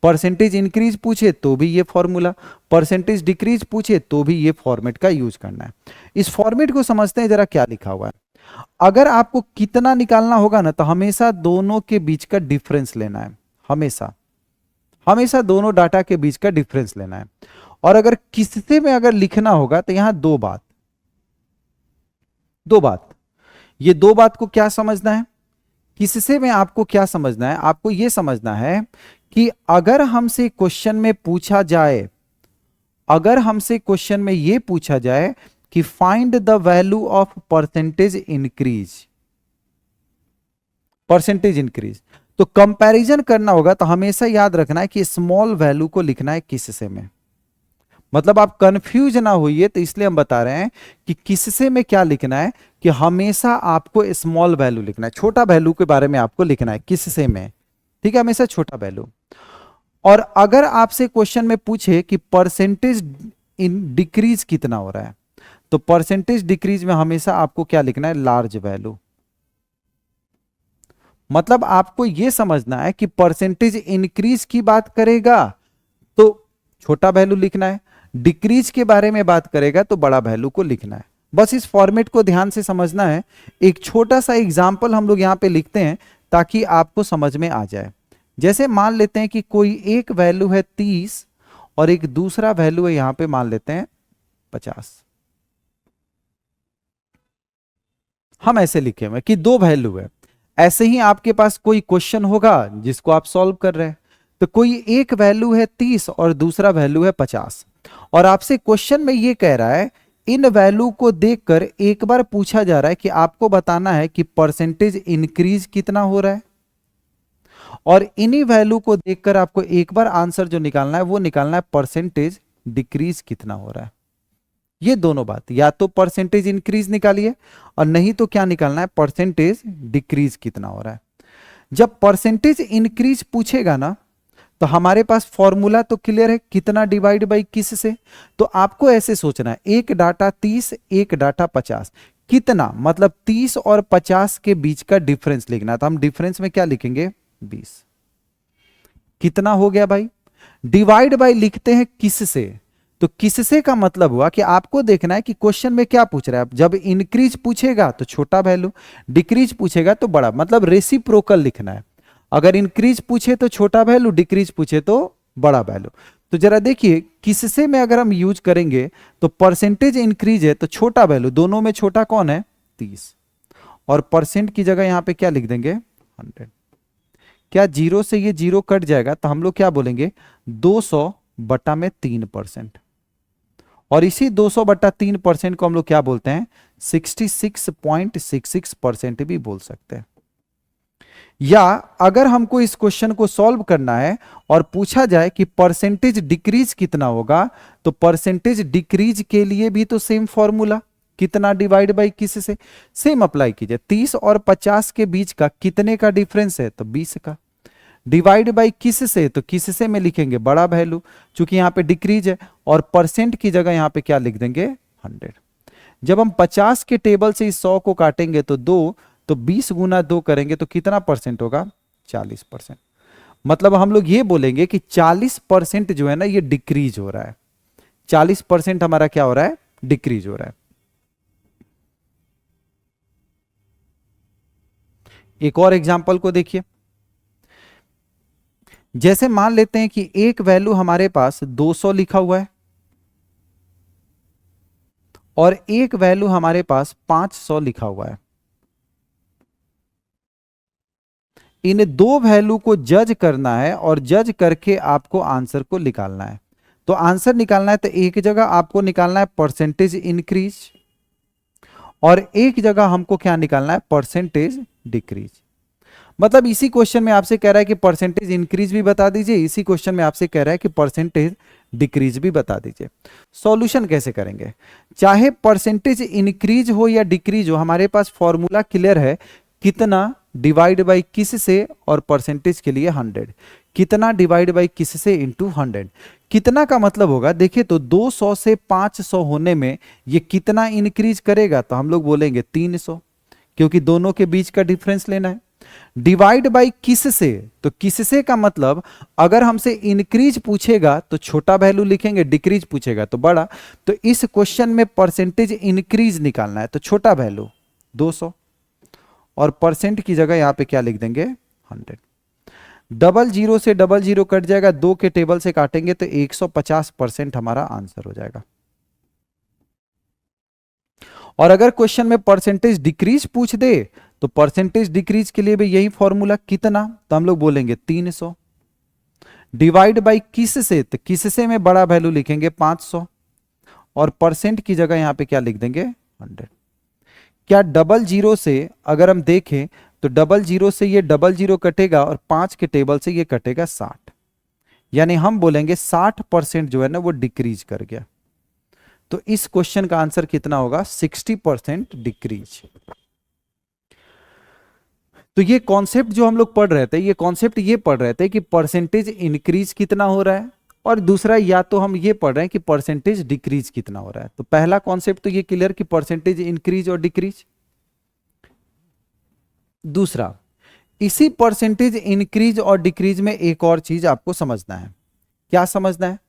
परसेंटेज इंक्रीज पूछे तो भी ये फॉर्मूला, परसेंटेज डिक्रीज पूछे तो भी ये फॉर्मेट का यूज करना है। इस फॉर्मेट को समझते हैं जरा क्या लिखा हुआ है। अगर आपको कितना निकालना होगा ना तो हमेशा दोनों के बीच का डिफरेंस लेना है, हमेशा हमेशा दोनों डाटा के बीच का डिफरेंस लेना है। और अगर किससे में अगर लिखना होगा तो यहां दो बात, ये दो बात को क्या समझना है, किससे में आपको क्या समझना है, आपको यह समझना है कि अगर हमसे क्वेश्चन में पूछा जाए, अगर हमसे क्वेश्चन में यह पूछा जाए कि find the value of percentage increase, तो कंपैरिजन करना होगा तो हमेशा याद रखना है कि स्मॉल वैल्यू को लिखना है किससे में। मतलब आप कंफ्यूज ना होइए, तो इसलिए हम बता रहे हैं कि किससे में क्या लिखना है, कि हमेशा आपको स्मॉल वैल्यू लिखना है, छोटा वैल्यू के बारे में आपको लिखना है किससे में, ठीक है, हमेशा छोटा वैल्यू। और अगर आपसे क्वेश्चन में पूछे कि परसेंटेज इन डिक्रीज कितना हो रहा है, तो परसेंटेज डिक्रीज में हमेशा आपको क्या लिखना है, लार्ज वैल्यू। मतलब आपको यह समझना है कि परसेंटेज इंक्रीज की बात करेगा तो छोटा वैल्यू लिखना है, डिक्रीज के बारे में बात करेगा तो बड़ा वैल्यू को लिखना है। बस इस फॉर्मेट को ध्यान से समझना है। एक छोटा सा एग्जांपल हम लोग यहां पे लिखते हैं ताकि आपको समझ में आ जाए। जैसे मान लेते हैं कि कोई एक वैल्यू है 30 और एक दूसरा वैल्यू है यहां पे मान लेते हैं 50। हम ऐसे लिखे हुए कि दो वैल्यू है। ऐसे ही आपके पास कोई क्वेश्चन होगा जिसको आप सॉल्व कर रहे हैं, तो कोई एक वैल्यू है 30 और दूसरा वैल्यू है 50, और आपसे क्वेश्चन में ये कह रहा है इन वैल्यू को देखकर एक बार पूछा जा रहा है कि आपको बताना है कि परसेंटेज इंक्रीज कितना हो रहा है, और इन्हीं वैल्यू को देखकर आपको एक बार आंसर जो निकालना है वो निकालना है परसेंटेज डिक्रीज कितना हो रहा है। ये दोनों बात, या तो परसेंटेज इंक्रीज निकालिए और नहीं तो क्या निकालना है, परसेंटेज डिक्रीज कितना हो रहा है। जब परसेंटेज इंक्रीज पूछेगा ना तो हमारे पास फॉर्मूला तो क्लियर है, कितना डिवाइड बाई किस से। तो आपको ऐसे सोचना है, एक डाटा 30 एक डाटा 50, कितना मतलब 30 और 50 के बीच का डिफरेंस लिखना है। तो हम डिफरेंस में क्या लिखेंगे, 20। कितना हो गया भाई, डिवाइड बाई लिखते हैं किस से, तो किससे का मतलब हुआ कि आपको देखना है कि क्वेश्चन में क्या पूछ रहा है। जब इंक्रीज पूछेगा तो छोटा वैल्यू, डिक्रीज पूछेगा तो बड़ा, मतलब रेसिप्रोकल लिखना है। अगर इंक्रीज पूछे तो छोटा वैल्यू, डिक्रीज पूछे तो बड़ा वैल्यू। तो जरा देखिए किससे में अगर हम यूज करेंगे तो परसेंटेज इंक्रीज है तो छोटा वैल्यू, दोनों में छोटा कौन है, 30, और परसेंट की जगह यहां पे क्या लिख देंगे, 100। क्या जीरो से ये जीरो कट जाएगा तो हम लोग क्या बोलेंगे, 200 बटा में 3%, और इसी 200 बटा 3% को हम लोग क्या बोलते हैं, 66.66% भी बोल सकते हैं। या अगर हमको इस क्वेश्चन को सॉल्व करना है और पूछा जाए कि परसेंटेज डिक्रीज कितना होगा, तो परसेंटेज डिक्रीज के लिए भी तो सेम फॉर्मूला, कितना डिवाइड बाई किस से, सेम अप्लाई कीजिए। 30 और 50 के बीच का कितने का डिफरेंस है, तो 20 का। डिवाइड बाई किस से, तो किस से में लिखेंगे बड़ा वैल्यू, चूंकि यहां पे डिक्रीज है, और परसेंट की जगह यहां पे क्या लिख देंगे, 100। जब हम 50 के टेबल से इस 100 को काटेंगे तो 2, तो 20 गुना 2 करेंगे तो कितना परसेंट होगा, 40%। मतलब हम लोग ये बोलेंगे कि 40% जो है ना ये डिक्रीज हो रहा है, 40% हमारा क्या हो रहा है, डिक्रीज हो रहा है। एक और एग्जांपल को देखिए। जैसे मान लेते हैं कि एक वैल्यू हमारे पास 200 लिखा हुआ है और एक वैल्यू हमारे पास 500 लिखा हुआ है। इन दो वैल्यू को जज करना है और जज करके आपको आंसर को निकालना है। तो आंसर निकालना है तो एक जगह आपको निकालना है परसेंटेज इंक्रीज, और एक जगह हमको क्या निकालना है, परसेंटेज डिक्रीज। मतलब इसी क्वेश्चन में आपसे कह रहा है कि परसेंटेज इंक्रीज भी बता दीजिए, इसी क्वेश्चन में आपसे कह रहा है कि परसेंटेज डिक्रीज भी बता दीजिए। सॉल्यूशन कैसे करेंगे, चाहे परसेंटेज इंक्रीज हो या डिक्रीज हो, हमारे पास फॉर्मूला क्लियर है, कितना डिवाइड बाई किस से, और परसेंटेज के लिए 100, कितना डिवाइड बाई किस से इंटू 100। कितना का मतलब होगा, देखिए तो 200 से 500 होने में ये कितना इंक्रीज करेगा, तो हम लोग बोलेंगे 300, क्योंकि दोनों के बीच का डिफरेंस लेना है। डिवाइड बाई किस से, तो किस से का मतलब अगर हमसे इंक्रीज पूछेगा तो छोटा वैल्यू लिखेंगे, डिक्रीज पूछेगा तो बड़ा। तो इस क्वेश्चन में परसेंटेज इंक्रीज निकालना है तो छोटा वैल्यू 200, और परसेंट की जगह यहां पे क्या लिख देंगे, 100। डबल जीरो से डबल जीरो कट जाएगा, 2 के टेबल से काटेंगे तो 150% हमारा आंसर हो जाएगा। और अगर क्वेश्चन में परसेंटेज डिक्रीज पूछ दे तो परसेंटेज डिक्रीज के लिए भी यही फॉर्मूला, कितना, तो हम लोग बोलेंगे 300। डिवाइड बाई किस से, तो किस से में बड़ा वैल्यू लिखेंगे 500, और परसेंट की जगह यहां पे क्या लिख देंगे, 100। क्या डबल जीरो से अगर हम देखें तो डबल जीरो से ये डबल जीरो कटेगा और 5 के टेबल से ये कटेगा 60, यानी हम बोलेंगे 60% जो है ना वो डिक्रीज कर गया। तो इस क्वेश्चन का आंसर कितना होगा? 60% डिक्रीज। तो ये कॉन्सेप्ट जो हम लोग पढ़ रहे थे, ये कॉन्सेप्ट ये पढ़ रहे थे कि परसेंटेज इंक्रीज कितना हो रहा है, और दूसरा या तो हम ये पढ़ रहे हैं कि परसेंटेज डिक्रीज कितना हो रहा है। तो पहला कॉन्सेप्ट तो ये क्लियर कि परसेंटेज इंक्रीज और डिक्रीज। दूसरा, इसी परसेंटेज इंक्रीज और डिक्रीज में एक और चीज आपको समझना है। क्या समझना है?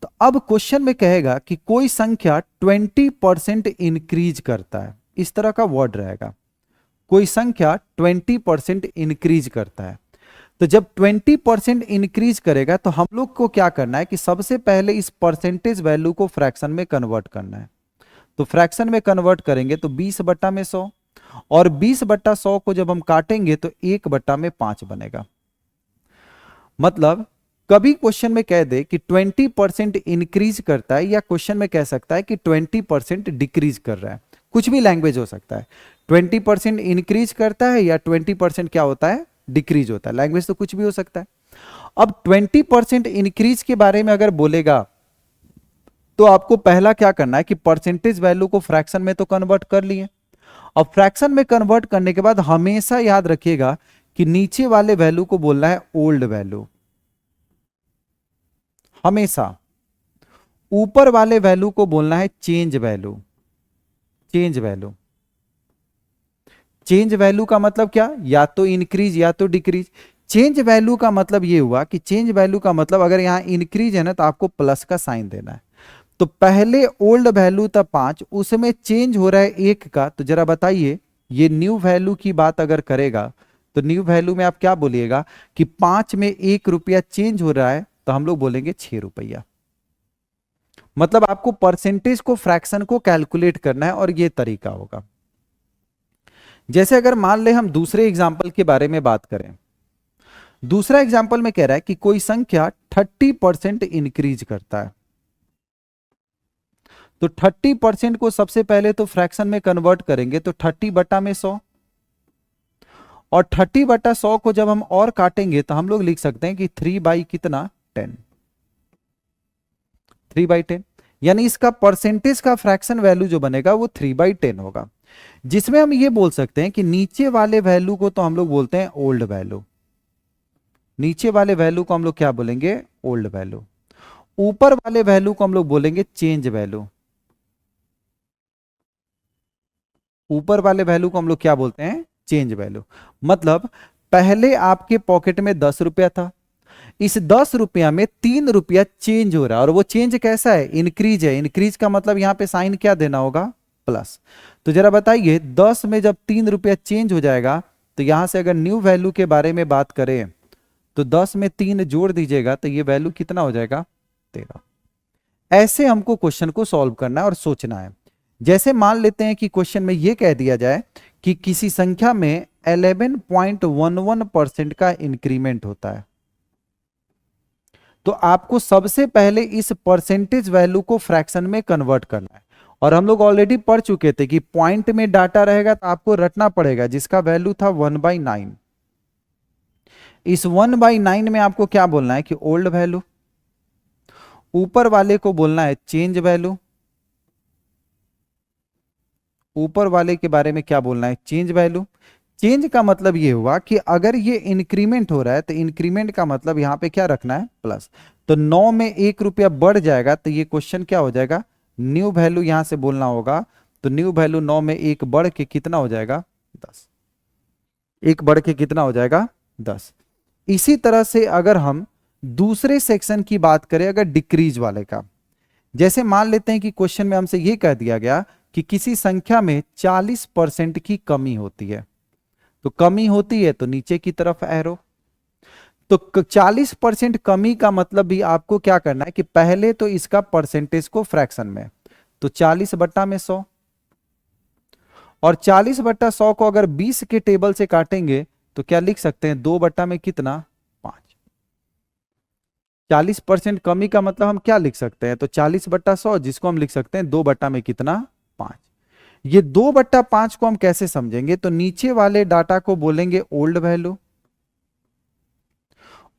तो अब क्वेश्चन में कहेगा कि कोई संख्या 20% इंक्रीज करता है, इस तरह का वर्ड रहेगा, कोई संख्या 20% इंक्रीज करता है। तो जब 20% इंक्रीज करेगा तो हम लोग को क्या करना है कि सबसे पहले इस परसेंटेज वैल्यू को फ्रैक्शन में कन्वर्ट करना है। तो फ्रैक्शन में कन्वर्ट करेंगे तो 20/100, और 20/100 को जब हम काटेंगे तो 1/5 बनेगा। मतलब कभी क्वेश्चन में कह दे कि 20% इंक्रीज करता है, या क्वेश्चन में कह सकता है कि 20% डिक्रीज कर रहा है, कुछ भी लैंग्वेज हो सकता है। 20% इंक्रीज करता है या 20% क्या होता है? डिक्रीज होता है। लैंग्वेज तो कुछ भी हो सकता है। अब 20% इंक्रीज के बारे में अगर बोलेगा तो आपको पहला क्या करना है कि परसेंटेज वैल्यू को फ्रैक्शन में तो कन्वर्ट कर लिए। अब फ्रैक्शन में कन्वर्ट करने के बाद हमेशा याद रखिएगा कि नीचे वाले वैल्यू को बोलना है ओल्ड वैल्यू, हमेशा ऊपर वाले वैल्यू को बोलना है change value. Change value, change value का मतलब क्या? या तो इंक्रीज या तो डिक्रीज। चेंज वैल्यू का मतलब ये हुआ कि चेंज वैल्यू का मतलब अगर यहां इंक्रीज है ना तो आपको प्लस का साइन देना है। तो पहले ओल्ड वैल्यू था 5, उसमें चेंज हो रहा है 1 का, तो जरा बताइए ये न्यू वैल्यू की बात अगर करेगा तो न्यू वैल्यू में आप क्या बोलिएगा कि 5 में 1 रुपया चेंज हो रहा है, तो हम लोग बोलेंगे 6 रुपया। मतलब आपको परसेंटेज को फ्रैक्शन को कैलकुलेट करना है और ये तरीका होगा। जैसे अगर मान ले हम दूसरे एग्जाम्पल के बारे में बात करें, दूसरा एग्जाम्पल में कह रहा है कि कोई संख्या 30% इंक्रीज करता है। तो 30% को सबसे पहले तो फ्रैक्शन में कन्वर्ट करेंगे तो 30/100, और 30/100 को जब हम और काटेंगे तो हम लोग लिख सकते हैं कि 3/10, 3/10, यानी इसका परसेंटेज का फ्रैक्शन वैल्यू जो बनेगा वो 3/10 होगा। जिसमें हम ये बोल सकते हैं कि नीचे वाले वैल्यू को तो हम लोग बोलते हैं ओल्ड वैल्यू, नीचे वाले वैल्यू को हम लोग क्या बोलेंगे? Old value. ऊपर वाले वैल्यू को हम लोग बोलेंगे चेंज वैल्यू। ऊपर वाले वैल्यू को हम लोग क्या बोलते हैं? Change value. मतलब पहले आपके पॉकेट में 10 रुपया था, इस 10 रुपया में 3 रुपया चेंज हो रहा है, और वो चेंज कैसा है? इंक्रीज है। इंक्रीज का मतलब यहां पे साइन क्या देना होगा? प्लस। तो जरा बताइए 10 में जब 3 रुपया चेंज हो जाएगा तो यहां से अगर न्यू वैल्यू के बारे में बात करें तो 10 में 3 जोड़ दीजिएगा तो ये वैल्यू कितना हो जाएगा? 13। ऐसे हमको क्वेश्चन को सॉल्व करना है और सोचना है। जैसे मान लेते हैं कि क्वेश्चन में यह कह दिया जाए कि किसी संख्या में 11.11% का इंक्रीमेंट होता है, तो आपको सबसे पहले इस परसेंटेज वैल्यू को फ्रैक्शन में कन्वर्ट करना है। और हम लोग ऑलरेडी पढ़ चुके थे कि पॉइंट में डाटा रहेगा तो आपको रटना पड़ेगा, जिसका वैल्यू था 1/9। इस 1/9 में आपको क्या बोलना है कि ओल्ड वैल्यू, ऊपर वाले को बोलना है चेंज वैल्यू, ऊपर वाले के बारे में क्या बोलना है? Change value. चेंज का मतलब ये हुआ कि अगर ये इंक्रीमेंट हो रहा है तो इंक्रीमेंट का मतलब यहां पे क्या रखना है? प्लस। तो 9 में 1 रुपया बढ़ जाएगा तो ये क्वेश्चन क्या हो जाएगा? न्यू वैल्यू यहां से बोलना होगा। तो न्यू वैल्यू 9 में 1 बढ़ के कितना हो जाएगा? 10। 1 बढ़ के कितना हो जाएगा? 10। इसी तरह से अगर हम दूसरे सेक्शन की बात करें, अगर डिक्रीज वाले का, जैसे मान लेते हैं कि क्वेश्चन में हमसे यह कह दिया गया कि किसी संख्या में 40% की कमी होती है, तो कमी होती है तो नीचे की तरफ एरो। तो 40% कमी का मतलब भी आपको क्या करना है कि पहले तो इसका परसेंटेज को फ्रैक्शन में, तो 40/100, और 40/100 को अगर 20 के टेबल से काटेंगे तो क्या लिख सकते हैं? 2 में कितना? 5। 40% कमी का मतलब हम क्या लिख सकते हैं? तो 40/100 जिसको हम लिख सकते हैं 2 में कितना? 5। ये 2/5 को हम कैसे समझेंगे, तो नीचे वाले डाटा को बोलेंगे ओल्ड वैल्यू,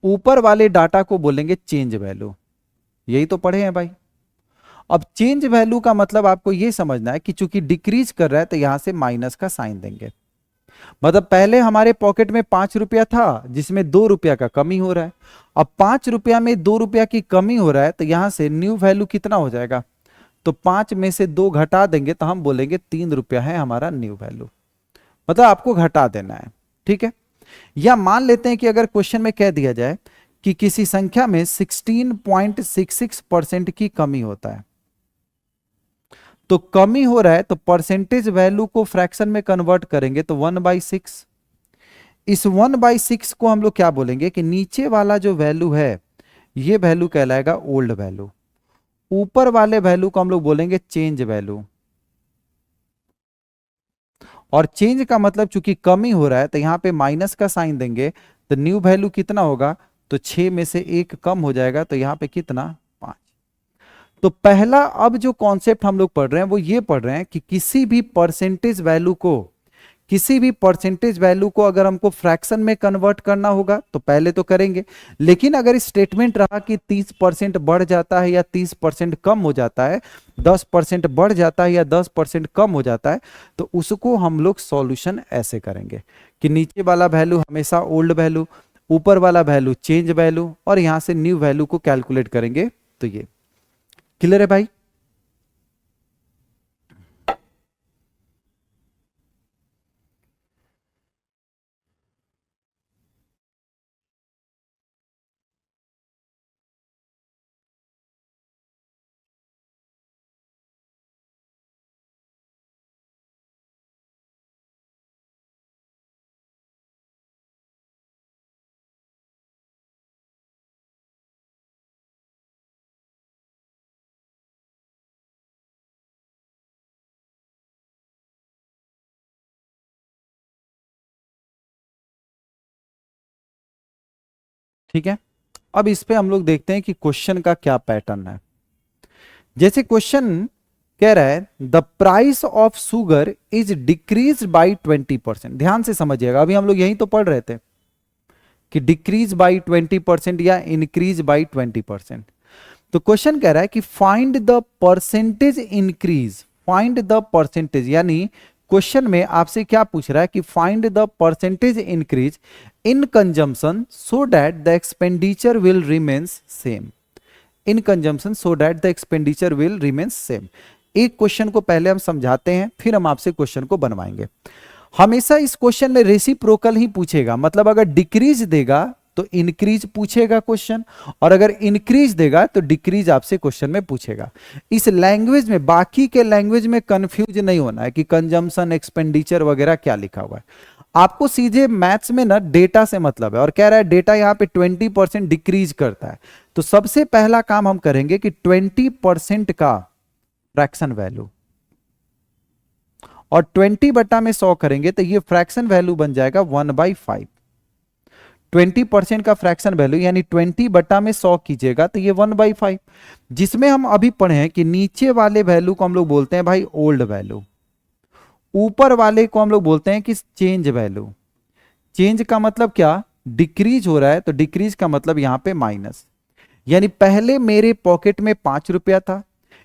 ऊपर वाले डाटा को बोलेंगे चेंज वैल्यू। यही तो पढ़े हैं भाई। अब चेंज वैल्यू का मतलब आपको यह समझना है कि चूंकि डिक्रीज कर रहा है तो यहां से माइनस का साइन देंगे। मतलब पहले हमारे पॉकेट में 5 रुपया था जिसमें 2 रुपया का कमी हो रहा है। अब 5 रुपया में 2 रुपया की कमी हो रहा है तो यहां से न्यू वैल्यू कितना हो जाएगा, तो 5 में से 2 घटा देंगे तो हम बोलेंगे 3 रुपया है हमारा न्यू वैल्यू। मतलब आपको घटा देना है, ठीक है। या मान लेते हैं कि अगर क्वेश्चन में कह दिया जाए कि किसी संख्या में 16.66% की कमी होता है, तो कमी हो रहा है तो परसेंटेज वैल्यू को फ्रैक्शन में कन्वर्ट करेंगे तो 1/6। इस 1/6 को हम लोग क्या बोलेंगे कि नीचे वाला जो वैल्यू है ये वैल्यू कहलाएगा ओल्ड वैल्यू, ऊपर वाले वैल्यू को हम लोग बोलेंगे चेंज वैल्यू। और चेंज का मतलब चूंकि कमी हो रहा है तो यहां पे माइनस का साइन देंगे तो न्यू वैल्यू कितना होगा, तो 6 में से 1 कम हो जाएगा तो यहां पे कितना, 5। तो पहला अब जो कॉन्सेप्ट हम लोग पढ़ रहे हैं वो ये पढ़ रहे हैं कि किसी भी परसेंटेज वैल्यू को अगर हमको फ्रैक्शन में कन्वर्ट करना होगा तो पहले तो करेंगे, लेकिन अगर स्टेटमेंट रहा कि 30% बढ़ जाता है या 30% कम हो जाता है, 10% बढ़ जाता है या 10% कम हो जाता है, तो उसको हम लोग सॉल्यूशन ऐसे करेंगे कि नीचे वाला वैल्यू हमेशा ओल्ड वैल्यू, ऊपर वाला वैल्यू चेंज वैल्यू, और यहां से न्यू वैल्यू को कैलकुलेट करेंगे। तो ये क्लियर है भाई। ठीक है, अब इस पे हम लोग देखते हैं कि क्वेश्चन का क्या पैटर्न है। जैसे क्वेश्चन कह रहा है the price of sugar is decrease by 20%। ध्यान से समझिएगा, अभी हम लोग यही तो पढ़ रहे थे कि डिक्रीज बाई 20% या इंक्रीज बाई 20%। तो क्वेश्चन कह रहा है कि find the percentage increase, find the percentage, यानी क्वेश्चन में आपसे क्या पूछ रहा है कि find the percentage increase in consumption so that the expenditure will remains same, in consumption so that the expenditure will remains same. एक क्वेश्चन को पहले हम समझाते हैं फिर हम आपसे क्वेश्चन को बनवाएंगे। हमेशा इस क्वेश्चन में रेसिप्रोकल ही पूछेगा, मतलब अगर डिक्रीज देगा तो इंक्रीज पूछेगा क्वेश्चन, और अगर इंक्रीज देगा तो डिक्रीज आपसे क्वेश्चन में पूछेगा। इस लैंग्वेज में, बाकी के लैंग्वेज में कंफ्यूज नहीं होना है कि कंजम्पशन एक्सपेंडिचर वगैरह क्या लिखा हुआ है। आपको सीधे मैथ्स में ना डेटा से मतलब है, और कह रहा है डेटा यहां पे 20% डिक्रीज करता है, तो सबसे पहला काम हम करेंगे कि 20% का फ्रैक्शन वैल्यू, और 20/100 करेंगे तो ये फ्रैक्शन वैल्यू बन जाएगा 1/5। 20% का फ्रैक्शन वैल्यू यानी 20/100 कीजिएगा तो ये 1/5, जिसमें हम अभी पढ़े हैं कि नीचे वाले वैल्यू को हम लोग बोलते हैं भाई ओल्ड वैल्यू, ऊपर वाले को हम लोग बोलते हैं कि चेंज वैल्यू। चेंज का मतलब क्या, डिक्रीज हो रहा है तो डिक्रीज का मतलब यहां पे माइनस, यानी पहले मेरे पॉकेट में 5 रुपया था,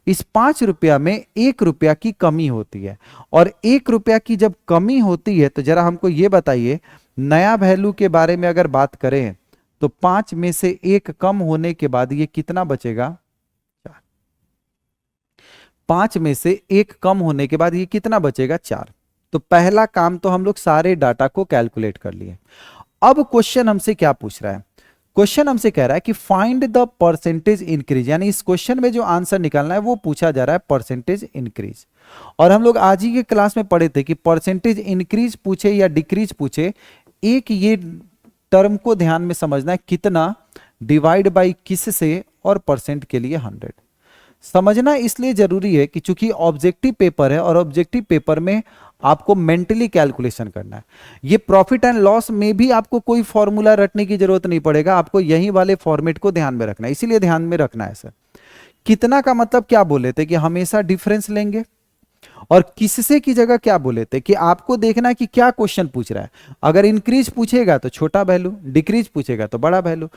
इस 5 रुपया में 1 रुपया की कमी होती है, और 1 रुपया की जब कमी होती है तो जरा हमको ये बताइए नया वैल्यू के बारे में अगर बात करें तो 5 में से 1 कम होने के बाद ये कितना बचेगा, 4। 5 में से 1 कम होने के बाद ये कितना बचेगा, 4। तो पहला काम तो हम लोग सारे डाटा को कैलकुलेट कर लिए। अब क्वेश्चन हमसे क्या पूछ रहा है, क्वेश्चन हमसे कह रहा है कि फाइंड द परसेंटेज इंक्रीज, यानी इस क्वेश्चन में जो आंसर निकालना है वो पूछा जा रहा है परसेंटेज इंक्रीज। और हम लोग आज ही के क्लास में पढ़े थे कि परसेंटेज इंक्रीज पूछे या डिक्रीज पूछे, एक ये टर्म को ध्यान में समझना है, कितना डिवाइड बाई किस से, और परसेंट के लिए 100। समझना इसलिए जरूरी है कि चूंकि ऑब्जेक्टिव पेपर है और ऑब्जेक्टिव पेपर में आपको मेंटली कैलकुलेशन करना है। ये प्रॉफिट एंड लॉस में भी आपको कोई फॉर्मूला रटने की जरूरत नहीं पड़ेगा, आपको यही वाले फॉर्मेट को ध्यान में रखना है, इसीलिए ध्यान में रखना है सर। कितना का मतलब क्या बोले थे कि हमेशा डिफरेंस लेंगे, और किससे की जगह क्या बोले थे कि आपको देखना है कि क्या क्वेश्चन पूछ रहा है। अगर इंक्रीज पूछेगा तो छोटा वैल्यू, डिक्रीज पूछेगा तो बड़ा वैल्यू।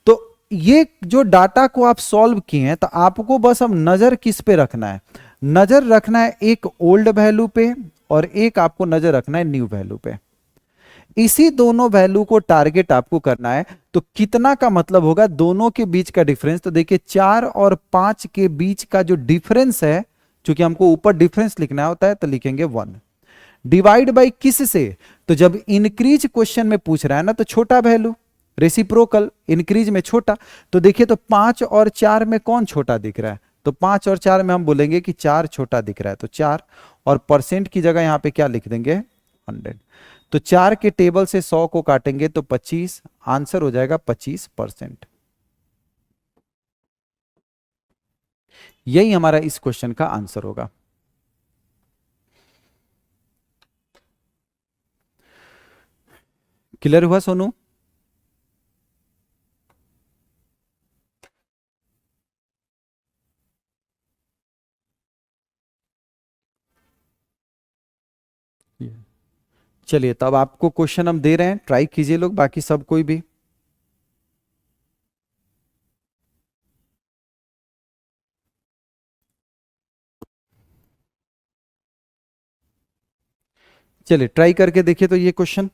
तो ये जो डाटा को आप सॉल्व किए हैं, तो आपको बस अब नजर किस पे रखना है, नजर रखना है एक ओल्ड वैल्यू पे और एक आपको नजर रखना है न्यू वैल्यू पे। इसी दोनों वैल्यू को टारगेट आपको करना है। तो कितना का मतलब होगा दोनों के बीच का डिफरेंस, तो देखिए 4 और 5 के बीच का जो डिफरेंस है, क्योंकि हमको ऊपर डिफरेंस लिखना होता है तो लिखेंगे 1, डिवाइड बाई किस से, तो जब इंक्रीज क्वेश्चन में पूछ रहा है ना तो छोटा वैल्यू, रेसिप्रोकल इंक्रीज में छोटा। तो देखिए तो 5 और 4 में कौन छोटा दिख रहा है, तो 5 और 4 में हम बोलेंगे कि 4 छोटा दिख रहा है, तो 4, और परसेंट की जगह यहां पे क्या लिख देंगे 100। तो 4 के टेबल से 100 को काटेंगे तो 25, आंसर हो जाएगा 25%। यही हमारा इस क्वेश्चन का आंसर होगा। क्लियर हुआ सोनू? चलिए तब आपको क्वेश्चन हम दे रहे हैं, ट्राई कीजिए लोग, बाकी सब कोई भी। चलिए ट्राई करके देखिए तो ये क्वेश्चन।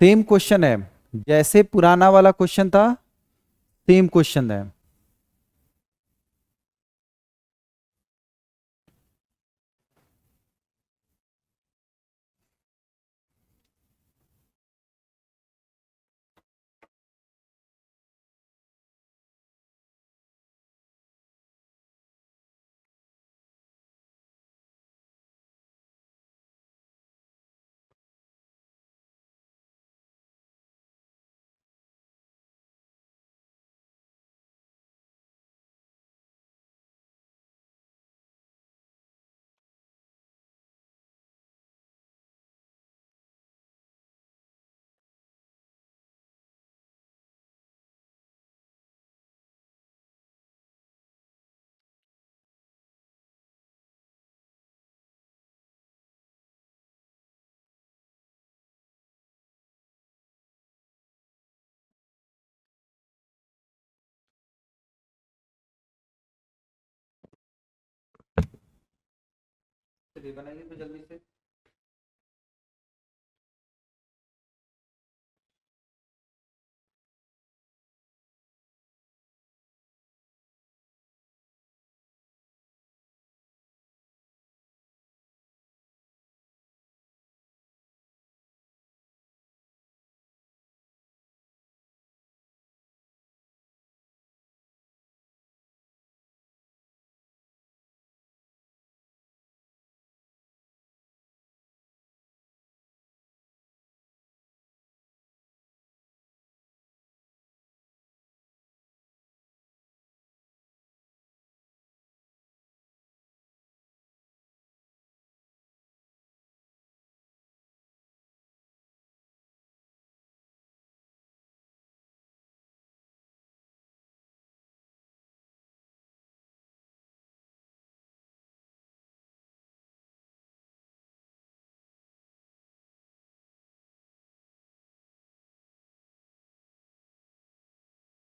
सेम क्वेश्चन है जैसे पुराना वाला क्वेश्चन था, सेम क्वेश्चन है। चलिए बनाइए तो जल्दी से।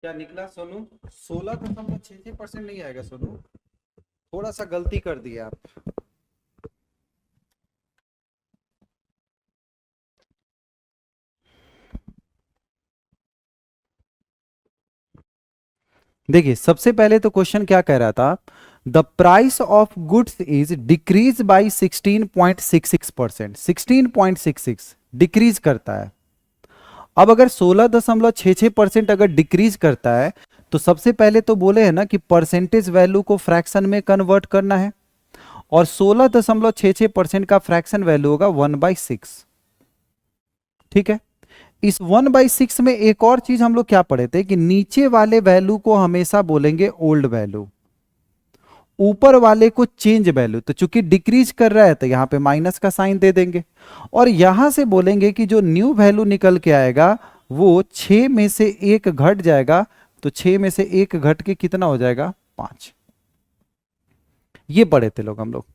क्या निकला सोनू? 16.66% नहीं आएगा सोनू, थोड़ा सा गलती कर दिए आप। देखिए सबसे पहले तो क्वेश्चन क्या कह रहा था, the price of goods is decrease by 16.66%, 16.66 decrease करता है। अब अगर 16.66% अगर डिक्रीज करता है, तो सबसे पहले तो बोले हैं ना कि परसेंटेज वैल्यू को फ्रैक्शन में कन्वर्ट करना है, और 16.66% का फ्रैक्शन वैल्यू होगा 1/6। ठीक है, इस 1/6 में एक और चीज हम लोग क्या पढ़े थे कि नीचे वाले वैल्यू को हमेशा बोलेंगे ओल्ड वैल्यू, ऊपर वाले को चेंज वैल्यू, तो चूंकि डिक्रीज कर रहा है तो यहां पे माइनस का साइन दे देंगे, और यहां से बोलेंगे कि जो न्यू वैल्यू निकल के आएगा वो 6 में से एक घट जाएगा, तो 6 में से एक घट के कितना हो जाएगा, 5। ये पढ़े थे लोग हम लोग,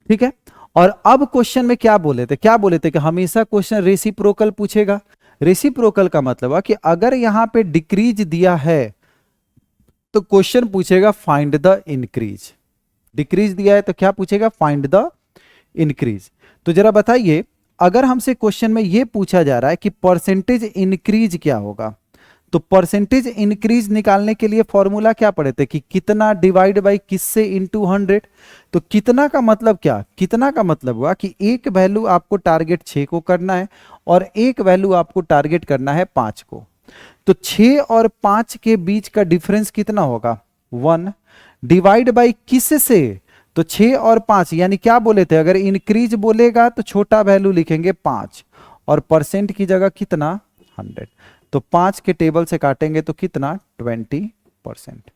ठीक है। और अब क्वेश्चन में क्या बोले थे, क्या बोले थे कि हमेशा क्वेश्चन रेसिप्रोकल पूछेगा। रेसिप्रोकल का मतलब है कि अगर यहां पे डिक्रीज दिया है तो क्वेश्चन पूछेगा फाइंड द इंक्रीज, डिक्रीज दिया है तो क्या पूछेगा, फाइंड द इंक्रीज। तो जरा बताइए, अगर हमसे क्वेश्चन में यह पूछा जा रहा है कि परसेंटेज इंक्रीज क्या होगा, तो परसेंटेज इंक्रीज निकालने के लिए फॉर्मूला क्या पढ़े थे कि कितना डिवाइड बाई किससे इनटू 100। तो कितना का मतलब क्या, कितना का मतलब हुआ कि एक वैल्यू आपको टारगेट 6 को करना है और एक वैल्यू आपको टारगेट करना है 5 को। तो 6 और 5 के बीच का डिफरेंस कितना होगा, 1, डिवाइड बाई किस से, तो 6 और 5, यानी क्या बोले थे, अगर इंक्रीज बोलेगा तो छोटा वैल्यू लिखेंगे 5 और परसेंट की जगह कितना, 100। तो 5 के टेबल से काटेंगे तो कितना, 20%।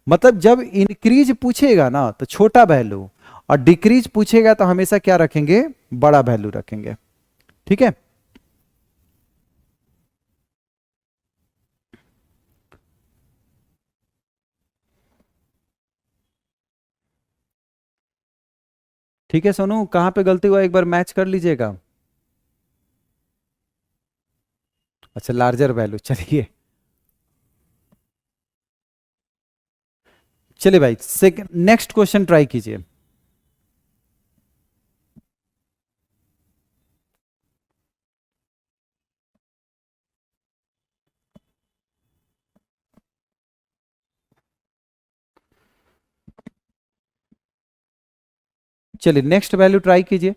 मतलब जब इंक्रीज पूछेगा ना तो छोटा वैल्यू, और डिक्रीज पूछेगा तो हमेशा क्या रखेंगे, बड़ा वैल्यू रखेंगे, ठीक है। ठीक है सोनू, कहां पे गलती हुआ एक बार मैच कर लीजिएगा। अच्छा, लार्जर वैल्यू, चलिए। चलिए भाई, सेकंड नेक्स्ट क्वेश्चन ट्राई कीजिए। चलिए नेक्स्ट वैल्यू ट्राई कीजिए।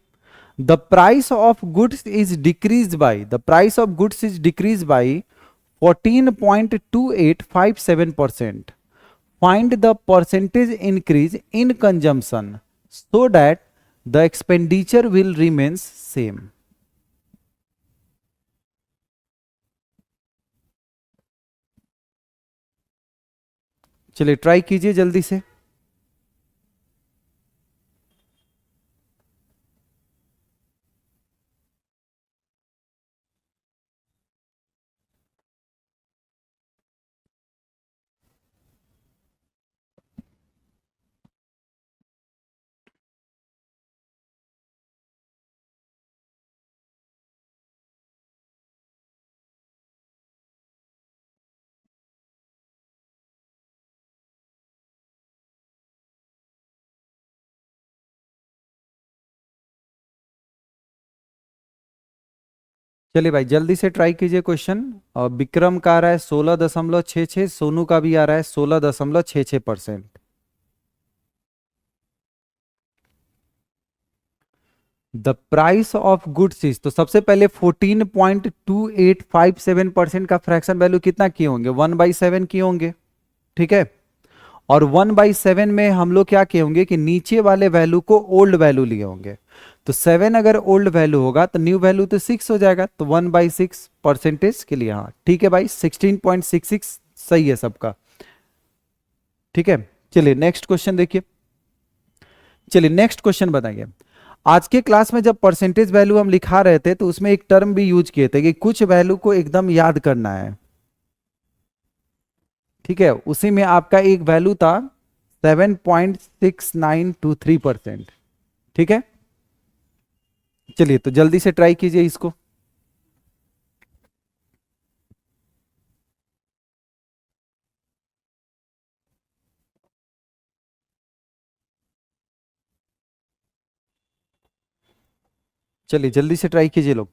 The price of goods is decrease by, the price of goods is decrease by 14.2857%। Find the percentage increase in consumption so that the expenditure will remains same. चलिए try कीजिए जल्दी से। चलिए भाई जल्दी से try कीजिए क्वेश्चन। विक्रम का आ रहा है 16.66, सोनू का भी आ रहा है 16.66%। The price of goods is, तो सबसे पहले 14.2857% का फ्रैक्शन वैल्यू कितना किए होंगे, 1/7 किए होंगे, ठीक है। और 1/7 में हम लोग क्या किए होंगे कि नीचे वाले वैल्यू को ओल्ड वैल्यू लिए होंगे। तो 7 अगर ओल्ड वैल्यू होगा तो न्यू वैल्यू तो 6 हो जाएगा, तो 1/6 परसेंटेज के लिए, हाँ ठीक है भाई, 16.66 सही है सबका, ठीक है। चलिए नेक्स्ट क्वेश्चन देखिए। चलिए नेक्स्ट क्वेश्चन बताइए। आज के क्लास में जब परसेंटेज वैल्यू हम लिखा रहे थे तो उसमें एक टर्म भी यूज किए थे कि कुछ वैल्यू को एकदम याद करना है, ठीक है। उसी में आपका एक वैल्यू था 7.6923%, ठीक है। चलिए तो जल्दी से ट्राई कीजिए इसको। चलिए जल्दी से ट्राई कीजिए लोग।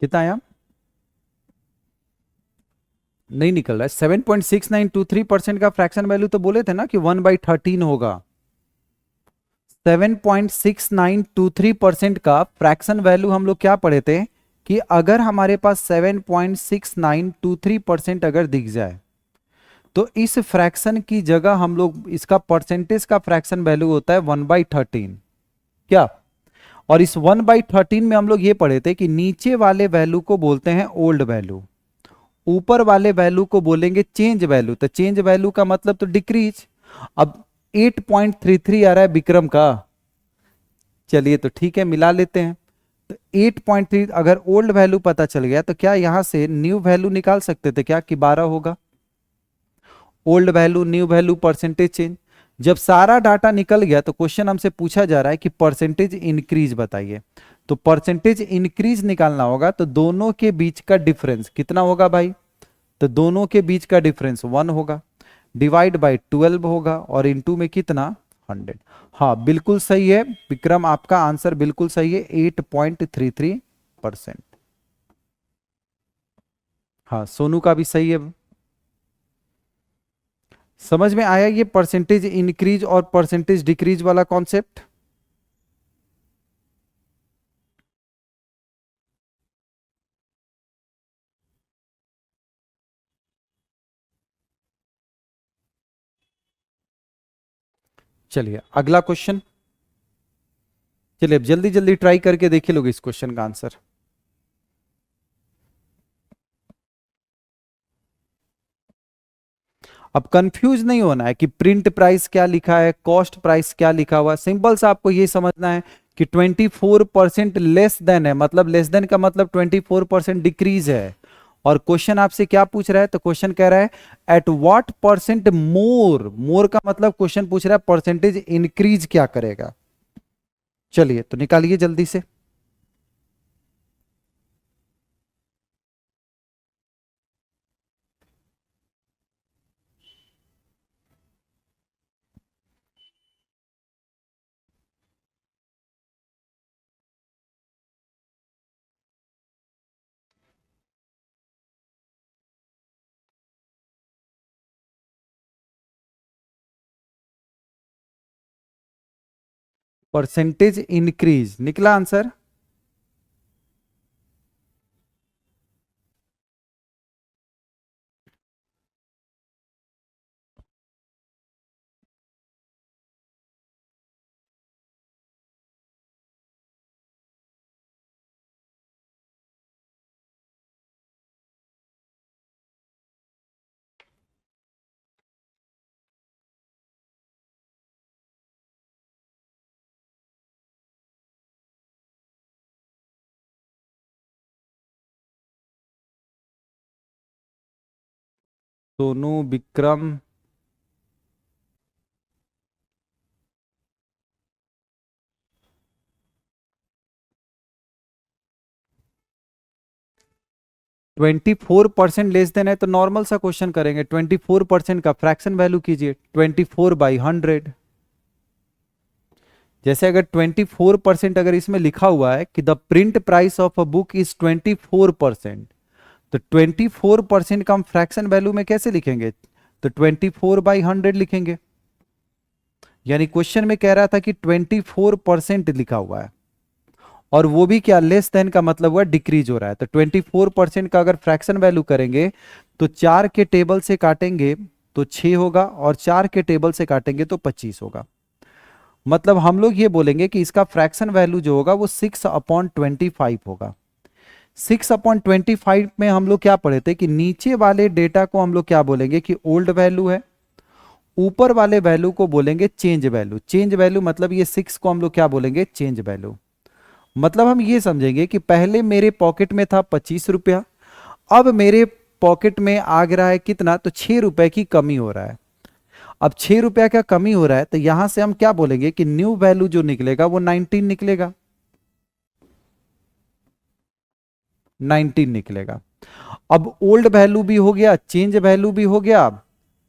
कितना आया, नहीं निकल रहा है। 7.6923% का फ्रैक्शन वैल्यू तो बोले थे ना कि 1/13 होगा। 7.6923% का फ्रैक्शन वैल्यू हम लोग क्या पढ़े थे कि अगर हमारे पास 7.6923% अगर दिख जाए तो इस फ्रैक्शन की जगह हम लोग इसका परसेंटेज का फ्रैक्शन वैल्यू होता है 1/13। क्या? और इस 1/13 में हम लोग ये पढ़े थे कि नीचे वाले वैल्यू को बोलते हैं ओल्ड वैल्यू, ऊपर वाले वैल्यू को बोलेंगे चेंज वैल्यू। तो चेंज वैल्यू का मतलब तो डिक्रीज। अब 8.33 आ रहा है विक्रम का, चलिए तो ठीक है मिला लेते हैं। तो 8.3 अगर ओल्ड वैल्यू पता चल गया तो क्या यहां से न्यू वैल्यू निकाल सकते थे क्या कि 12 होगा? Old value, new value, percentage change. जब सारा डाटा निकल गया तो क्वेश्चन हमसे पूछा जा रहा है कि परसेंटेज इंक्रीज बताइए। तो परसेंटेज इंक्रीज निकालना होगा तो दोनों के बीच का डिफरेंस कितना होगा भाई? तो दोनों के बीच का डिफरेंस 1 होगा, डिवाइड बाय 12 होगा और इनटू में कितना 100। हाँ बिल्कुल सही है विक्रम, आपका आंसर बिल्कुल सही है 8.33%। हाँ सोनू का भी सही है। समझ में आया ये परसेंटेज इंक्रीज और परसेंटेज डिक्रीज वाला कॉन्सेप्ट? चलिए अगला क्वेश्चन। चलिए अब जल्दी जल्दी ट्राई करके देखिए लोग इस क्वेश्चन का आंसर। अब कंफ्यूज नहीं होना है कि प्रिंट प्राइस क्या लिखा है, कॉस्ट प्राइस क्या लिखा हुआ। सिंपल सा आपको ये समझना है कि 24% लेस देन है, मतलब लेस देन का मतलब 24% डिक्रीज है। और क्वेश्चन आपसे क्या पूछ रहा है? तो क्वेश्चन कह रहा है एट व्हाट परसेंट मोर। मोर का मतलब क्वेश्चन पूछ रहा है परसेंटेज इंक्रीज क्या करेगा। चलिए तो निकालिए जल्दी से। परसेंटेज इंक्रीज निकला answer. Sonu, Vikram, 24% less than है तो नॉर्मल सा क्वेश्चन करेंगे। 24% का फ्रैक्शन वैल्यू कीजिए 24/100। जैसे अगर 24% अगर इसमें लिखा हुआ है कि the print price of a book is 24%, तो 24% का हम फ्रैक्शन वैल्यू में कैसे लिखेंगे? तो 24/100 लिखेंगे। यानी क्वेश्चन में कह रहा था कि 24% लिखा हुआ है और वो भी क्या लेस देन का मतलब हुआ डिक्रीज हो रहा है। तो 24% का अगर फ्रैक्शन वैल्यू करेंगे तो 4 के टेबल से काटेंगे तो 6 होगा और 4 के टेबल से काटेंगे तो 25 होगा। मतलब हम लोग ये बोलेंगे कि इसका फ्रैक्शन वैल्यू जो होगा वो 6/25 होगा। 6/25 में हम लोग क्या पढ़े थे कि नीचे वाले डेटा को हम लोग क्या बोलेंगे कि ओल्ड वैल्यू है, ऊपर वाले वैल्यू को बोलेंगे चेंज वैल्यू। चेंज वैल्यू मतलब ये 6 को हम लोग क्या बोलेंगे? Change value. मतलब हम ये समझेंगे कि पहले मेरे पॉकेट में था 25 रुपया, अब मेरे पॉकेट में आ रहा है कितना? तो 6 रुपए की कमी हो रहा है। अब 6 रुपया का कमी हो रहा है तो यहां से हम क्या बोलेंगे कि न्यू वैल्यू जो निकलेगा वो 19 निकलेगा। 19 निकलेगा। अब ओल्ड वैल्यू भी हो गया, चेंज वैल्यू भी हो गया।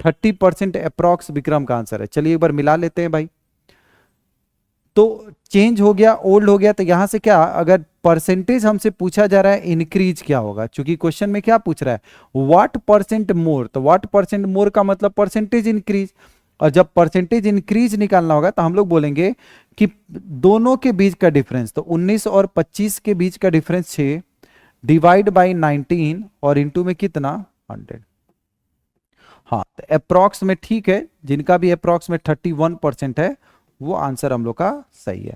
30% अप्रॉक्स विक्रम का आंसर है। चलिए एक बार मिला लेते हैं भाई। तो चेंज हो गया, ओल्ड हो गया, तो यहां से क्या, अगर परसेंटेज हमसे पूछा जा रहा है इंक्रीज क्या होगा, क्योंकि क्वेश्चन में क्या पूछ रहा है, व्हाट परसेंट मोर, तो व्हाट परसेंट मोर का मतलब परसेंटेज इंक्रीज। और जब परसेंटेज इंक्रीज निकालना होगा तो हम लोग बोलेंगे कि दोनों के बीच का डिफरेंस, तो 19 और 25 के बीच का डिफरेंस 6 डिवाइड बाई 19 और इंटू में कितना 100। हाँ, तो अप्रोक्स में ठीक है, जिनका भी अप्रोक्स में 31% है वो आंसर हम लोग का सही है।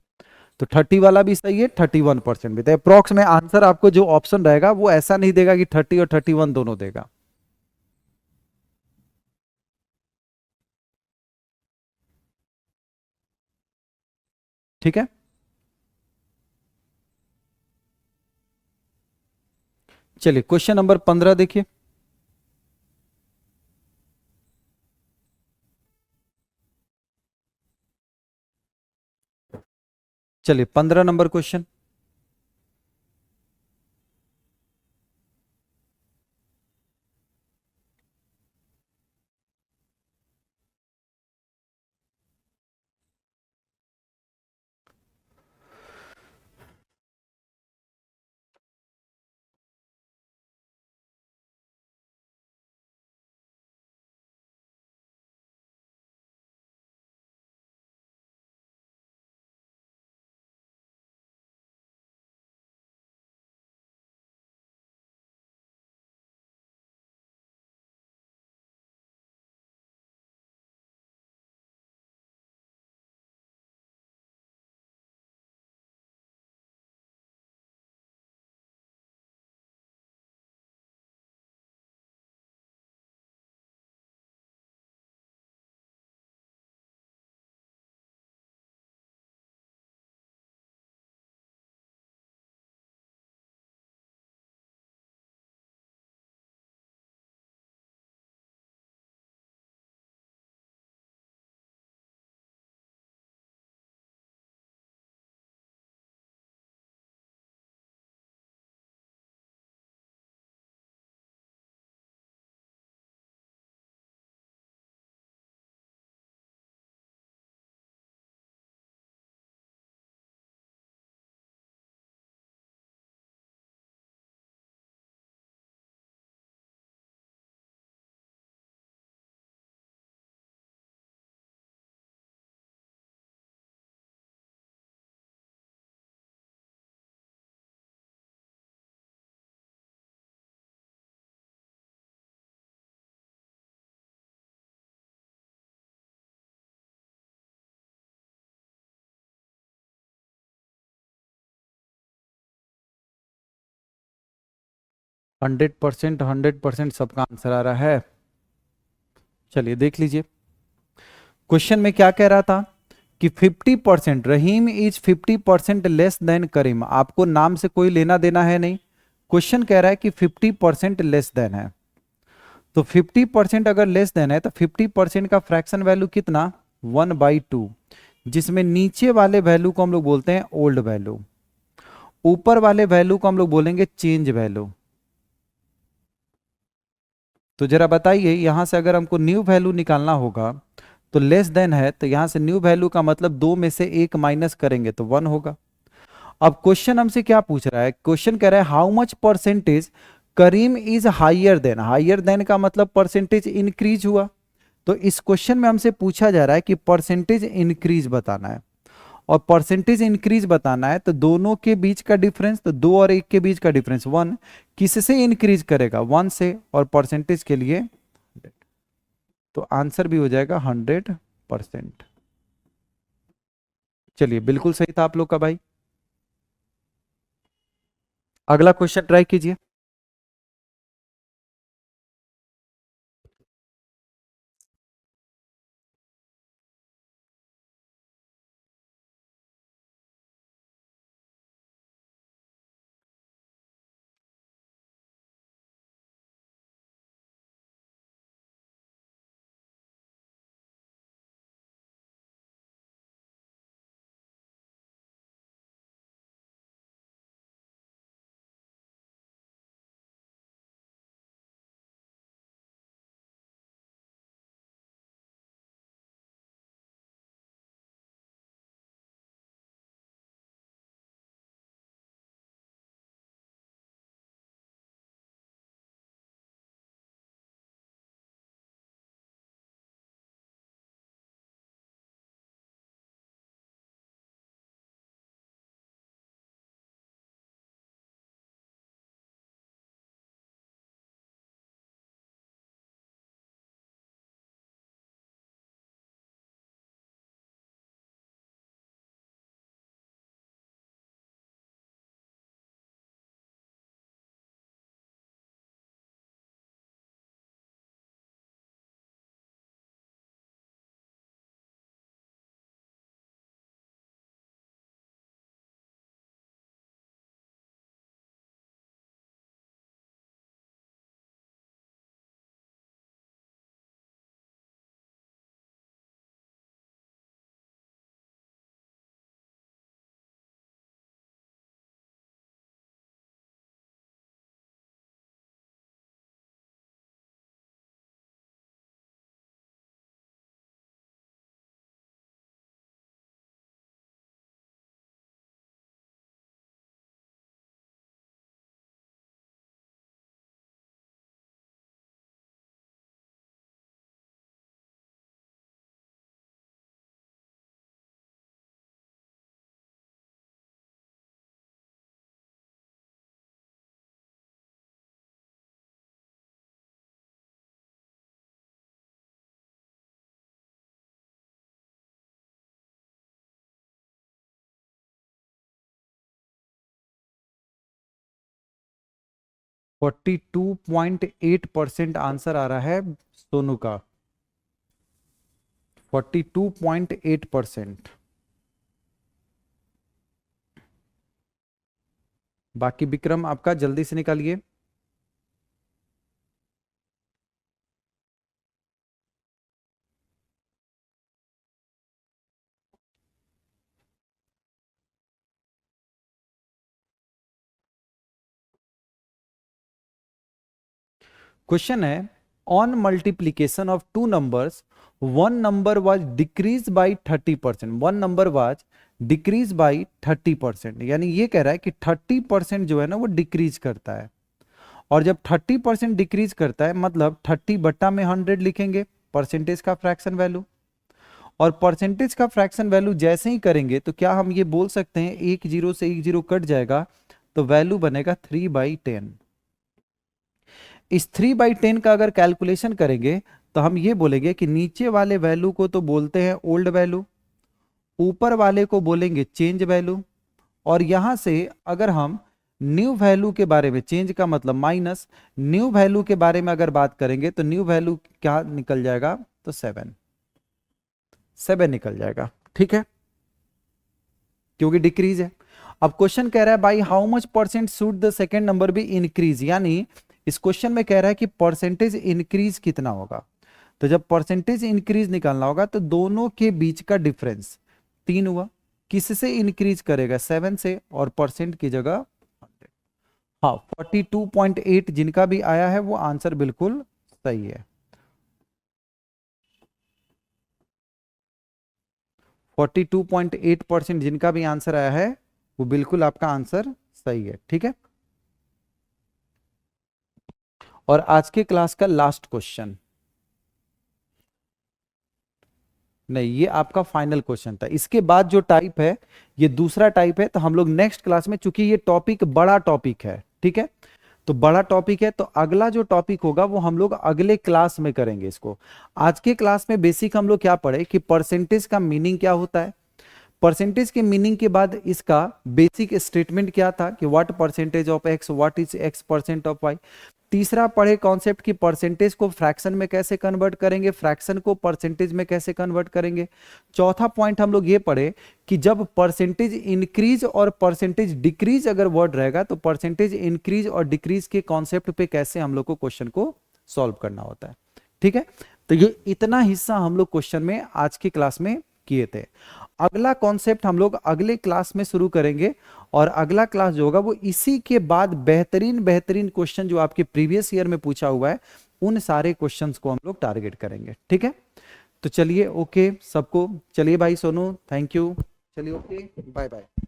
तो 30 वाला भी सही है, 31% भी, तो अप्रोक्स में आंसर आपको जो ऑप्शन रहेगा वो ऐसा नहीं देगा कि 30 और 31 दोनों देगा। ठीक है, चलिए क्वेश्चन नंबर 15 देखिए। चलिए 15 नंबर क्वेश्चन। हंड्रेड परसेंट, 100% सबका आंसर आ रहा है। चलिए देख लीजिए, क्वेश्चन में क्या कह रहा था कि 50%, रहीम इज 50% लेस देन करीम। आपको नाम से कोई लेना देना है नहीं, क्वेश्चन कह रहा है कि 50% लेस देन है। तो 50% अगर लेस देन है तो 50% का फ्रैक्शन वैल्यू कितना, 1/2, जिसमें नीचे वाले वैल्यू को हम लोग बोलते हैं ओल्ड वैल्यू, ऊपर वाले वैल्यू को हम लोग बोलेंगे चेंज वैल्यू। तो जरा बताइए, यहां से अगर हमको न्यू वैल्यू निकालना होगा तो लेस देन है, तो यहां से न्यू वैल्यू का मतलब दो में से एक माइनस करेंगे तो 1 होगा। अब क्वेश्चन हमसे क्या पूछ रहा है, क्वेश्चन कह रहा है how much percentage Karim is higher than, higher than का मतलब परसेंटेज इंक्रीज हुआ। तो इस क्वेश्चन में हमसे पूछा जा रहा है कि परसेंटेज इंक्रीज बताना है, और परसेंटेज इंक्रीज बताना है तो दोनों के बीच का डिफरेंस, तो दो और एक के बीच का डिफरेंस 1, किससे इंक्रीज करेगा, 1 से, और परसेंटेज के लिए 100। तो आंसर भी हो जाएगा 100%। चलिए बिल्कुल सही था आप लोग का भाई। अगला क्वेश्चन ट्राई कीजिए। 42.8% आंसर आ रहा है सोनू का, 42.8%। बाकी विक्रम आपका जल्दी से निकालिए। क्वेश्चन है, on multiplication of two numbers one number was decrease by 30%, one number was decrease by 30%, यानी ये कह रहा है कि 30% जो है ना वो डिक्रीज करता है। और जब 30% डिक्रीज करता है मतलब 30 बट्टा में 100 लिखेंगे परसेंटेज का फ्रैक्शन वैल्यू, और परसेंटेज का फ्रैक्शन वैल्यू जैसे ही करेंगे तो क्या हम ये बोल सकते हैं एक जीरो से एक जीरो कट जाएगा तो वैल्यू बनेगा 3/10। इस 3/10 का अगर कैलकुलेशन करेंगे तो हम ये बोलेंगे कि नीचे वाले वैल्यू को तो बोलते हैं ओल्ड वैल्यू, ऊपर वाले को बोलेंगे चेंज वैल्यू, और यहां से अगर हम न्यू वैल्यू के बारे में, चेंज का मतलब माइनस, न्यू वैल्यू के बारे में अगर बात करेंगे तो न्यू वैल्यू क्या निकल जाएगा, तो 7 निकल जाएगा। ठीक है, क्योंकि डिक्रीज है। अब क्वेश्चन कह रहा है by how much percent should the second number be increase, यानी इस क्वेश्चन में कह रहा है कि परसेंटेज इंक्रीज कितना होगा। तो जब परसेंटेज इंक्रीज निकालना होगा तो दोनों के बीच का डिफरेंस 3 हुआ, किससे इंक्रीज करेगा, 7 से, और परसेंट की जगह 100। हाँ, 42.8 जिनका भी आया है वो आंसर बिल्कुल सही है। 42.8% जिनका भी आंसर आया है वो बिल्कुल आपका आंसर सही है। ठीक है, और आज के क्लास का लास्ट क्वेश्चन, नहीं ये आपका फाइनल क्वेश्चन था। इसके बाद जो टाइप है ये दूसरा टाइप है, तो हम लोग नेक्स्ट क्लास में, चूंकि ये टॉपिक बड़ा टॉपिक है, ठीक है, तो बड़ा टॉपिक है, तो अगला जो टॉपिक होगा वो हम लोग अगले क्लास में करेंगे इसको। आज के क्लास में बेसिक हम लोग क्या पढ़े कि परसेंटेज का मीनिंग क्या होता है, परसेंटेज के मीनिंग के बाद इसका बेसिक स्टेटमेंट क्या था कि what percentage of X, what is X percent of Y. तीसरा पढ़े कॉन्सेप्ट की परसेंटेज को फ्रैक्शन में कैसे कन्वर्ट करेंगे, फ्रैक्शन को परसेंटेज में कैसे कन्वर्ट करेंगे। चौथा पॉइंट हम लोग ये पढ़े कि जब परसेंटेज इंक्रीज और परसेंटेज डिक्रीज अगर वर्ड रहेगा तो परसेंटेज इंक्रीज और डिक्रीज के कॉन्सेप्ट पे कैसे हम लोग को क्वेश्चन को सॉल्व करना होता है। ठीक है, तो ये इतना हिस्सा हम लोग क्वेश्चन में आज की क्लास में किए थे। अगला कॉन्सेप्ट हम लोग अगले क्लास में शुरू करेंगे, और अगला क्लास जो होगा वो इसी के बाद बेहतरीन बेहतरीन क्वेश्चन जो आपके प्रीवियस ईयर में पूछा हुआ है उन सारे क्वेश्चंस को हम लोग टारगेट करेंगे। ठीक है, तो चलिए ओके सबको, चलिए भाई सोनू थैंक यू, चलिए ओके बाय बाय।